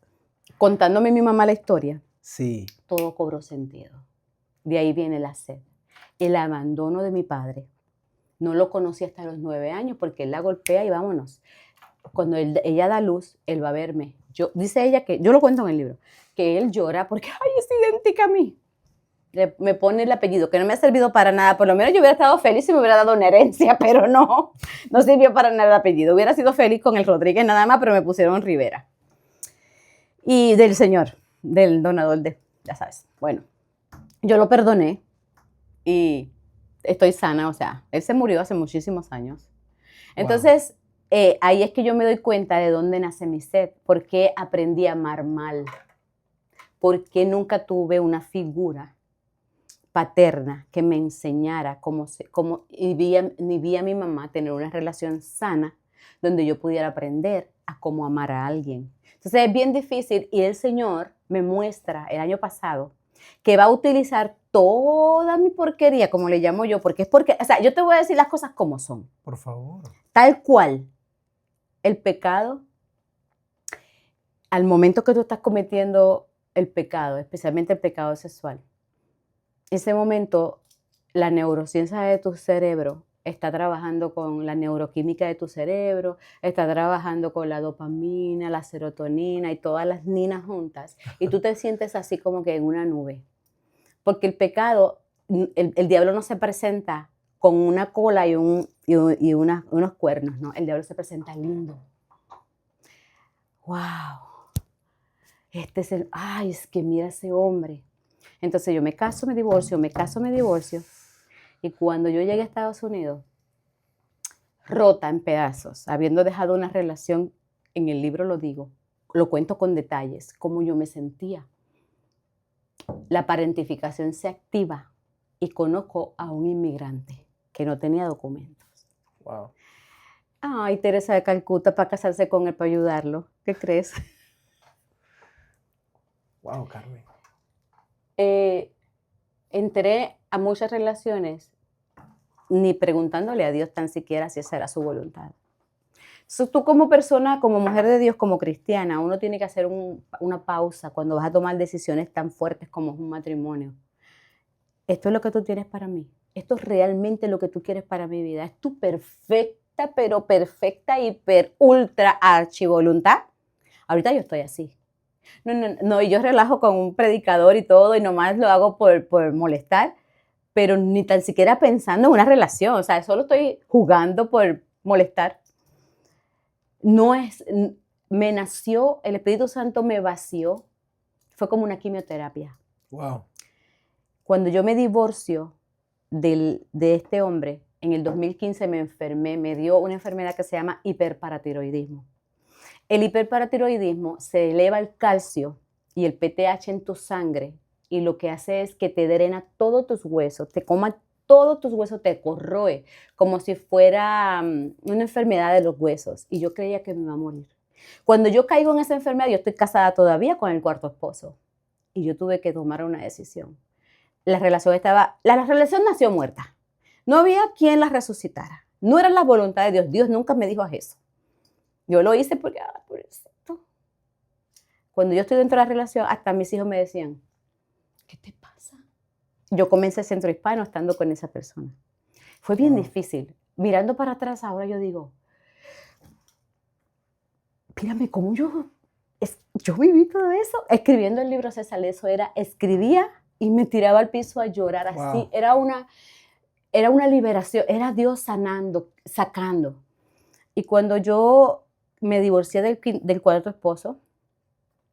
[SPEAKER 2] contándome mi mamá la historia,
[SPEAKER 1] sí,
[SPEAKER 2] todo cobró sentido. De ahí viene la sed. El abandono de mi padre. No lo conocí hasta los 9 años porque él la golpea y vámonos. Cuando ella da luz, él va a verme. Dice ella que, yo lo cuento en el libro, que él llora porque, ay, es idéntica a mí. me pone el apellido, que no me ha servido para nada. Por lo menos yo hubiera estado feliz si me hubiera dado una herencia, pero no sirvió para nada el apellido. Hubiera sido feliz con el Rodríguez nada más, pero me pusieron Rivera. Y del señor, del donador de, ya sabes. Bueno, yo lo perdoné y estoy sana, o sea, él se murió hace muchísimos años. Entonces, ahí es que yo me doy cuenta de dónde nace mi sed, por qué aprendí a amar mal, por qué nunca tuve una figura paterna que me enseñara ni vi a mi mamá tener una relación sana donde yo pudiera aprender a cómo amar a alguien. Entonces es bien difícil y el Señor me muestra el año pasado que va a utilizar toda mi porquería, como le llamo yo, porque o sea, yo te voy a decir las cosas como son.
[SPEAKER 1] Por favor.
[SPEAKER 2] Tal cual, el pecado, al momento que tú estás cometiendo el pecado, especialmente el pecado sexual, ese momento, la neurociencia de tu cerebro está trabajando con la neuroquímica de tu cerebro, está trabajando con la dopamina, la serotonina y todas las ninas juntas. Y tú te sientes así como que en una nube. Porque el pecado, el diablo no se presenta con una cola y unos cuernos, ¿no? El diablo se presenta lindo. ¡Wow! Ay, es que mira ese hombre. Entonces yo me caso, me divorcio. Y cuando yo llegué a Estados Unidos, rota en pedazos, habiendo dejado una relación, en el libro lo digo, lo cuento con detalles, cómo yo me sentía. La parentificación se activa y conozco a un inmigrante que no tenía documentos.
[SPEAKER 1] Wow.
[SPEAKER 2] Ay, Teresa de Calcuta para casarse con él, para ayudarlo. ¿Qué crees?
[SPEAKER 1] Wow, Carmen.
[SPEAKER 2] Entré a muchas relaciones ni preguntándole a Dios tan siquiera si esa era su voluntad. So, tú como persona, como mujer de Dios, como cristiana, uno tiene que hacer una pausa cuando vas a tomar decisiones tan fuertes como es un matrimonio. Esto es lo que tú tienes para mí. Esto es realmente lo que tú quieres para mi vida. Es tu perfecta, pero perfecta, hiper, ultra, archi voluntad. Ahorita yo estoy así. No, y yo relajo con un predicador y todo, y nomás lo hago por molestar, pero ni tan siquiera pensando en una relación. O sea, solo estoy jugando por molestar. Me nació, el Espíritu Santo me vació. Fue como una quimioterapia.
[SPEAKER 1] Wow.
[SPEAKER 2] Cuando yo me divorcio de este hombre, en el 2015 me enfermé, me dio una enfermedad que se llama hiperparatiroidismo. El hiperparatiroidismo se eleva el calcio y el PTH en tu sangre y lo que hace es que te drena todos tus huesos, te coma todos tus huesos, te corroe como si fuera una enfermedad de los huesos y yo creía que me iba a morir. Cuando yo caigo en esa enfermedad, yo estoy casada todavía con el cuarto esposo y yo tuve que tomar una decisión. La relación nació muerta. No había quien la resucitara. No era la voluntad de Dios. Dios nunca me dijo eso. Yo lo hice porque, por esto. Cuando yo estoy dentro de la relación, hasta mis hijos me decían, ¿qué te pasa? Yo comencé Centro Hispano estando con esa persona. Fue bien difícil. Mirando para atrás ahora yo digo, mírame cómo yo viví todo eso. Escribiendo el libro César, eso era, escribía y me tiraba al piso a llorar así. Wow. Era una liberación, era Dios sanando, sacando. Y cuando yo me divorcié del cuarto esposo,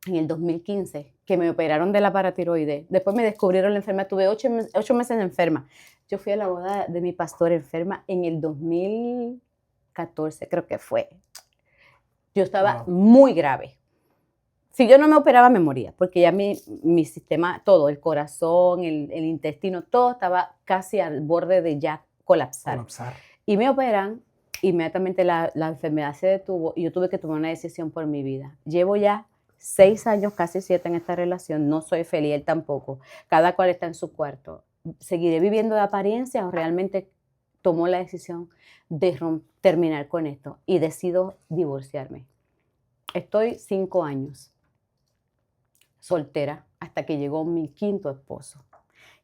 [SPEAKER 2] en el 2015, que me operaron de la paratiroides, después me descubrieron la enfermedad, tuve 8 meses enferma. Yo fui a la boda de mi pastor enferma en el 2014, creo que fue. Yo estaba muy grave. Si yo no me operaba, me moría, porque ya mi sistema, todo, el corazón, el intestino, todo estaba casi al borde de ya colapsar. Y me operan, inmediatamente la enfermedad se detuvo y yo tuve que tomar una decisión por mi vida. Llevo ya 6 años, casi 7 en esta relación, no soy feliz, él tampoco. Cada cual está en su cuarto. ¿Seguiré viviendo de apariencia o realmente tomo la decisión de terminar con esto? Y decido divorciarme. Estoy 5 años soltera hasta que llegó mi quinto esposo,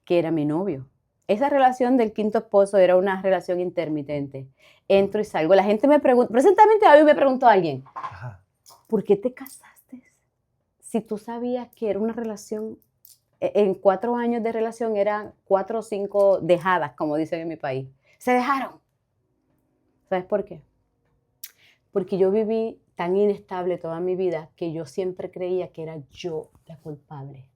[SPEAKER 2] que era mi novio. Esa relación del quinto esposo era una relación intermitente. Entro y salgo. La gente me pregunta, presentemente a mí me preguntó alguien, ¿por qué te casaste? Si tú sabías que era una relación En 4 años de relación eran 4 o 5 dejadas, como dicen en mi país. Se dejaron. ¿Sabes por qué? Porque yo viví tan inestable toda mi vida que yo siempre creía que era yo la culpable,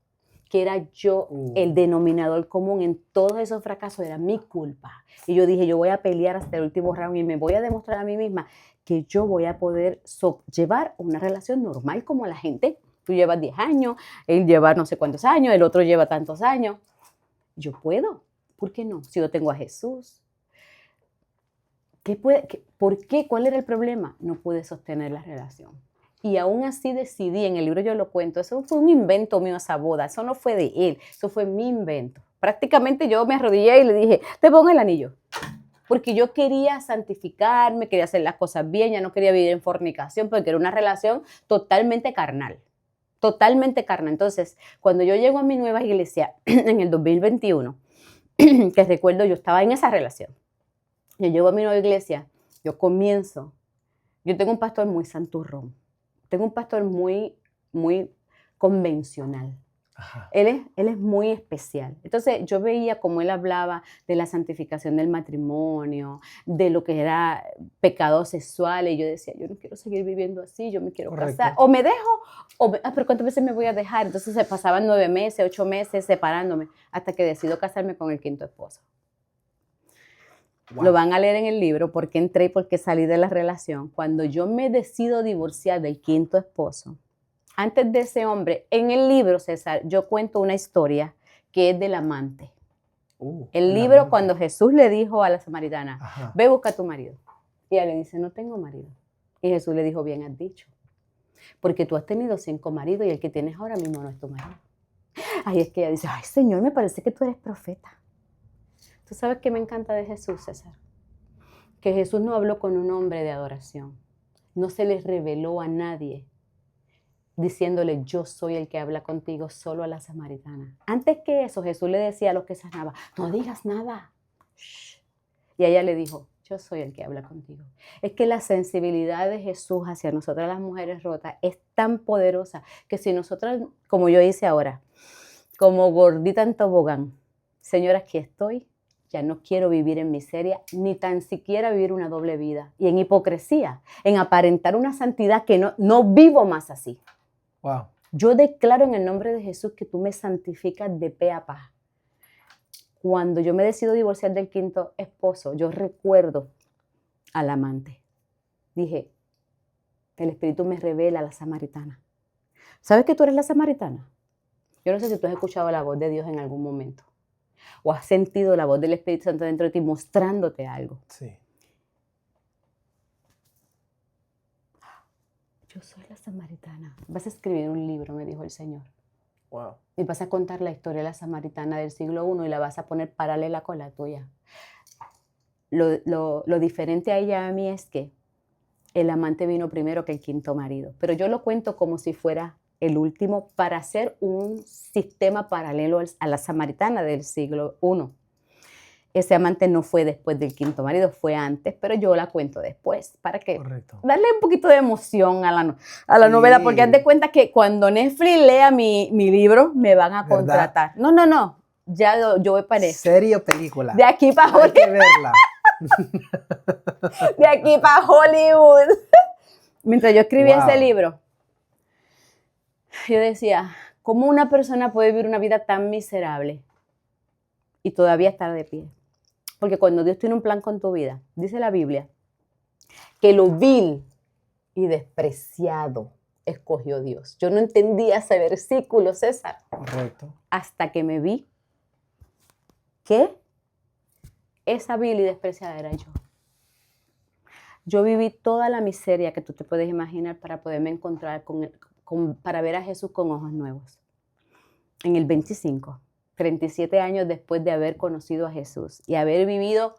[SPEAKER 2] que era yo el denominador común en todos esos fracasos, era mi culpa. Y yo dije, yo voy a pelear hasta el último round y me voy a demostrar a mí misma que yo voy a poder llevar una relación normal como la gente. Tú llevas 10 años, él lleva no sé cuántos años, el otro lleva tantos años. Yo puedo. ¿Por qué no? Si yo tengo a Jesús. ¿Por qué? ¿Cuál era el problema? No pude sostener la relación. Y aún así decidí, en el libro yo lo cuento, eso fue un invento mío esa boda, eso no fue de él, eso fue mi invento. Prácticamente yo me arrodillé y le dije, te pongo el anillo. Porque yo quería santificarme, quería hacer las cosas bien, ya no quería vivir en fornicación, porque era una relación totalmente carnal. Totalmente carnal. Entonces, cuando yo llego a mi nueva iglesia en el 2021, que recuerdo yo estaba en esa relación, yo llego a mi nueva iglesia, yo tengo un pastor muy santurrón, tengo un pastor muy convencional. Ajá. Él es muy especial. Entonces yo veía cómo él hablaba de la santificación del matrimonio, de lo que era pecados sexuales, y yo decía, yo no quiero seguir viviendo así, yo me quiero casar, o me dejo, pero ¿cuántas veces me voy a dejar? Entonces se pasaban 9 meses, 8 meses separándome, hasta que decido casarme con el 5º esposo. Wow. Lo van a leer en el libro, porque entré y porque salí de la relación. Cuando yo me decido divorciar del 5º esposo, antes de ese hombre, en el libro, César, yo cuento una historia que es del amante. El libro, amante. Cuando Jesús le dijo a la samaritana, ajá, ve, busca a tu marido. Y ella le dice, no tengo marido. Y Jesús le dijo, bien has dicho, porque tú has tenido 5 maridos y el que tienes ahora mismo no es tu marido. Ay, es que ella dice, ay, Señor, me parece que tú eres profeta. ¿Tú sabes qué me encanta de Jesús, César? Que Jesús no habló con un hombre de adoración. No se les reveló a nadie diciéndole, yo soy el que habla contigo, solo a la samaritana. Antes que eso, Jesús le decía a los que sanaba, no digas nada. Shh. Y ella le dijo, yo soy el que habla contigo. Es que la sensibilidad de Jesús hacia nosotras las mujeres rotas es tan poderosa que si nosotras, como yo hice ahora, como gordita en tobogán, Señor, aquí estoy, ya no quiero vivir en miseria, ni tan siquiera vivir una doble vida. Y en hipocresía, en aparentar una santidad que no vivo más así. Wow. Yo declaro en el nombre de Jesús que tú me santificas de pe a pa. Cuando yo me decido divorciar del 5º esposo, yo recuerdo al amante. Dije, el Espíritu me revela a la samaritana. ¿Sabes que tú eres la samaritana? Yo no sé si tú has escuchado la voz de Dios en algún momento. O has sentido la voz del Espíritu Santo dentro de ti mostrándote algo. Sí. Yo soy la samaritana. Vas a escribir un libro, me dijo el Señor. Wow. Y vas a contar la historia de la samaritana del siglo I y la vas a poner paralela con la tuya. Lo diferente a ella y a mí es que el amante vino primero que el 5º marido. Pero yo lo cuento como si fuera el último para hacer un sistema paralelo a la samaritana del siglo I. Ese amante no fue después del 5º marido, fue antes, pero yo la cuento después. ¿Para qué? Correcto. Darle un poquito de emoción a la novela, porque haz de cuenta que cuando Netflix lea mi libro, me van a contratar. ¿Verdad? No. Ya yo voy para eso.
[SPEAKER 1] ¿Serie o película?
[SPEAKER 2] De aquí para Hollywood. Hay que verla. De aquí para Hollywood. Mientras yo escribía ese libro, yo decía, ¿cómo una persona puede vivir una vida tan miserable y todavía estar de pie? Porque cuando Dios tiene un plan con tu vida, dice la Biblia, que lo vil y despreciado escogió Dios. Yo no entendía ese versículo, César. Correcto. Hasta que me vi que esa vil y despreciada era yo. Yo viví toda la miseria que tú te puedes imaginar para poderme encontrar para ver a Jesús con ojos nuevos. En el 25, 37 años después de haber conocido a Jesús y haber vivido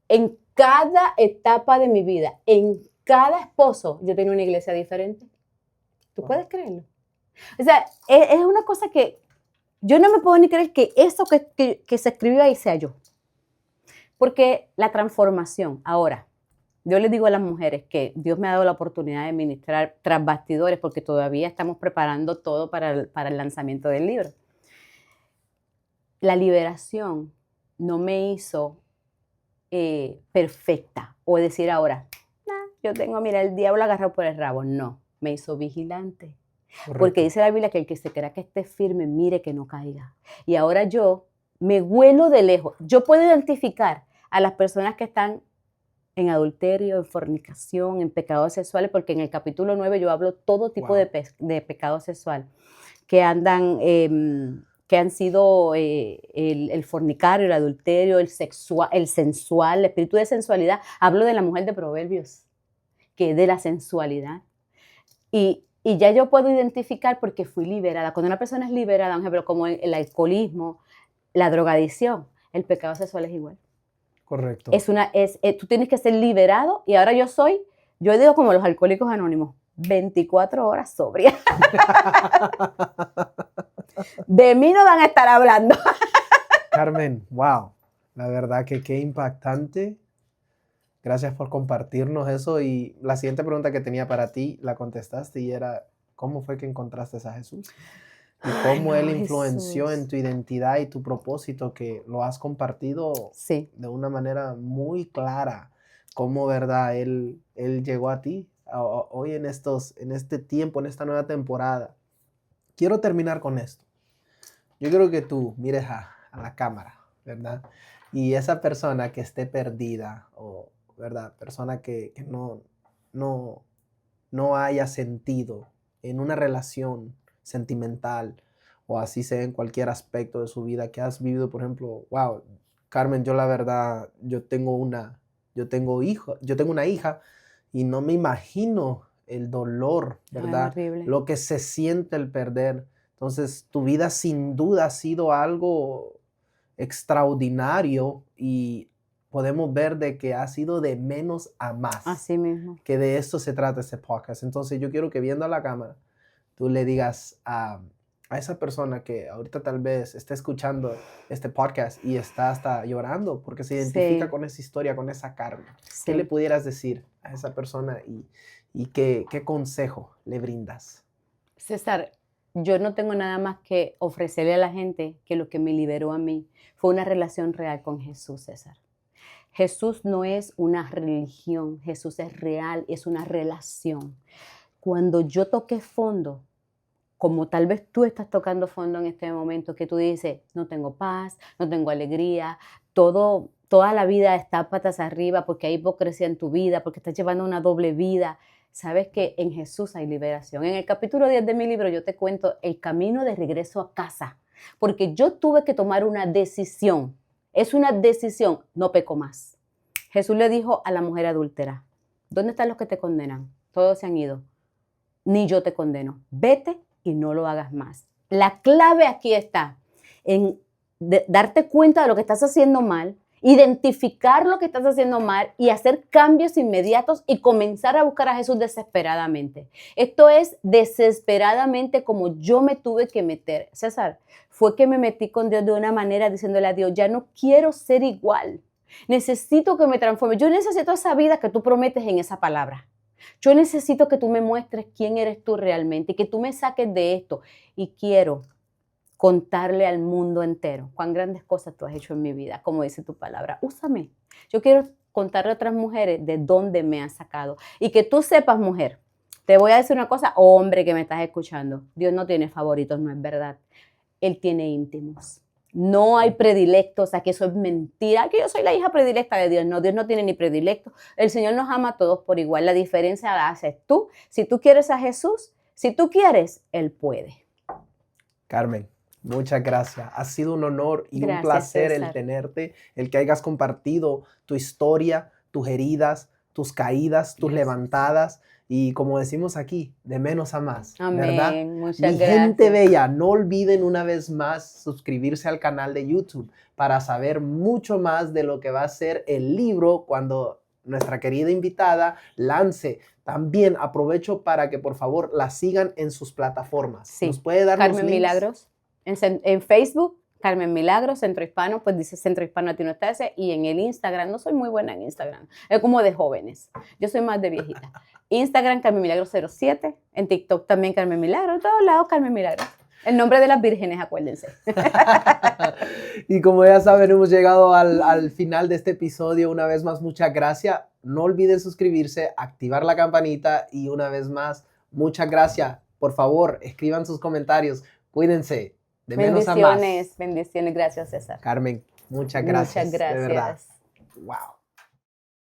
[SPEAKER 2] en cada etapa de mi vida, en cada esposo, yo tenía una iglesia diferente. ¿Tú puedes creerlo? O sea, es una cosa que yo no me puedo ni creer que eso que se escribió ahí sea yo. Porque la transformación, ahora, yo les digo a las mujeres que Dios me ha dado la oportunidad de ministrar tras bastidores porque todavía estamos preparando todo para el lanzamiento del libro. la liberación no me hizo perfecta o decir ahora, nah, yo tengo, mira, el diablo agarrado por el rabo. No, me hizo vigilante.
[SPEAKER 1] Correcto.
[SPEAKER 2] Porque dice la Biblia que el que se crea que esté firme, mire que no caiga. Y ahora yo me huelo de lejos. Yo puedo identificar a las personas que están en adulterio, en fornicación, en pecados sexuales, porque en el capítulo 9 yo hablo todo tipo
[SPEAKER 1] Wow.
[SPEAKER 2] de pecado sexual, que andan, que han sido el fornicario, el adulterio, el sensual, el espíritu de sensualidad. Hablo de la mujer de Proverbios, que es de la sensualidad. Y ya yo puedo identificar porque fui liberada. Cuando una persona es liberada, por ejemplo, como el alcoholismo, la drogadicción, el pecado sexual es igual.
[SPEAKER 1] Correcto.
[SPEAKER 2] Tú tienes que ser liberado y ahora yo digo como los alcohólicos anónimos, 24 horas sobria. De mí no van a estar hablando.
[SPEAKER 1] Carmen, wow, la verdad que qué impactante. Gracias por compartirnos eso. Y la siguiente pregunta que tenía para ti, la contestaste y era, ¿cómo fue que encontraste a Jesús? Y cómo Él influenció
[SPEAKER 2] Jesús.
[SPEAKER 1] en tu identidad y tu propósito, que lo has compartido
[SPEAKER 2] Sí.
[SPEAKER 1] de una manera muy clara. Cómo, ¿verdad? Él llegó a ti hoy en este tiempo, en esta nueva temporada. Quiero terminar con esto. Yo quiero que tú mires a la cámara, ¿verdad? Y esa persona que esté perdida o, ¿verdad? Persona que no haya sentido en una relación sentimental o así sea en cualquier aspecto de su vida que has vivido, por ejemplo, wow, Carmen, yo la verdad, yo tengo una hija y no me imagino el dolor, ¿verdad?
[SPEAKER 2] horrible.
[SPEAKER 1] Lo que se siente el perder. Entonces, tu vida sin duda ha sido algo extraordinario y podemos ver de que ha sido de menos a más.
[SPEAKER 2] Así mismo.
[SPEAKER 1] Que de esto se trata este podcast. Entonces, yo quiero que viendo a la cámara, tú le digas a esa persona que ahorita tal vez esté escuchando este podcast y está hasta llorando porque se identifica
[SPEAKER 2] Sí.
[SPEAKER 1] con esa historia, con esa Carmen.
[SPEAKER 2] Sí.
[SPEAKER 1] ¿Qué le pudieras decir a esa persona y qué consejo le brindas?
[SPEAKER 2] César, yo no tengo nada más que ofrecerle a la gente que lo que me liberó a mí fue una relación real con Jesús, César. Jesús no es una religión, Jesús es real, es una relación. Cuando yo toqué fondo, como tal vez tú estás tocando fondo en este momento, que tú dices, no tengo paz, no tengo alegría, toda la vida está patas arriba porque hay hipocresía en tu vida, porque estás llevando una doble vida. Sabes que en Jesús hay liberación. En el capítulo 10 de mi libro yo te cuento el camino de regreso a casa, porque yo tuve que tomar una decisión. Es una decisión, no peco más. Jesús le dijo a la mujer adúltera, ¿dónde están los que te condenan? Todos se han ido. Ni yo te condeno. Vete y no lo hagas más. La clave aquí está en darte cuenta de lo que estás haciendo mal, identificar lo que estás haciendo mal y hacer cambios inmediatos y comenzar a buscar a Jesús desesperadamente. Esto es desesperadamente como yo me tuve que meter. César, fue que me metí con Dios de una manera diciéndole a Dios, ya no quiero ser igual. Necesito que me transforme. Yo necesito esa vida que tú prometes en esa palabra. Yo necesito que tú me muestres quién eres tú realmente y que tú me saques de esto. Y quiero contarle al mundo entero cuán grandes cosas tú has hecho en mi vida, como dice tu palabra. Úsame. Yo quiero contarle a otras mujeres de dónde me has sacado. Y que tú sepas, mujer, te voy a decir una cosa, hombre que me estás escuchando. Dios no tiene favoritos, no es verdad. Él tiene íntimos. No hay predilectos, aquí eso es mentira, que yo soy la hija predilecta de Dios. No, Dios no tiene ni predilectos. El Señor nos ama a todos por igual. La diferencia la haces tú. Si tú quieres a Jesús, si tú quieres, Él puede.
[SPEAKER 1] Carmen, muchas gracias. Ha sido un honor y
[SPEAKER 2] Gracias,
[SPEAKER 1] un placer
[SPEAKER 2] César.
[SPEAKER 1] el tenerte, el que hayas compartido tu historia, tus heridas, tus caídas, tus
[SPEAKER 2] Yes.
[SPEAKER 1] levantadas. Y como decimos aquí, de menos a más,
[SPEAKER 2] Amén.
[SPEAKER 1] ¿verdad?
[SPEAKER 2] Muchas
[SPEAKER 1] Mi
[SPEAKER 2] gracias.
[SPEAKER 1] gente bella, no olviden una vez más suscribirse al canal de YouTube para saber mucho más de lo que va a ser el libro cuando nuestra querida invitada lance. También aprovecho para que por favor la sigan en sus plataformas.
[SPEAKER 2] Sí.
[SPEAKER 1] ¿Nos puede dar los
[SPEAKER 2] Carmen
[SPEAKER 1] links?
[SPEAKER 2] Milagros. En Facebook, Carmen Milagros, Centro Hispano, pues dice Centro Hispano Latino ese. Y en el Instagram, no soy muy buena en Instagram. Es como de jóvenes. Yo soy más de viejita. Instagram, Carmen Milagros 07. En TikTok también Carmen Milagros. En todos lados, Carmen Milagros. El nombre de las vírgenes, acuérdense.
[SPEAKER 1] Y como ya saben, hemos llegado al final de este episodio. Una vez más, muchas gracias. No olviden suscribirse, activar la campanita y una vez más, muchas gracias. Por favor, escriban sus comentarios. Cuídense. De menos a más.
[SPEAKER 2] Bendiciones, bendiciones. Gracias, César.
[SPEAKER 1] Carmen, muchas gracias.
[SPEAKER 2] Muchas gracias.
[SPEAKER 1] De verdad. Wow.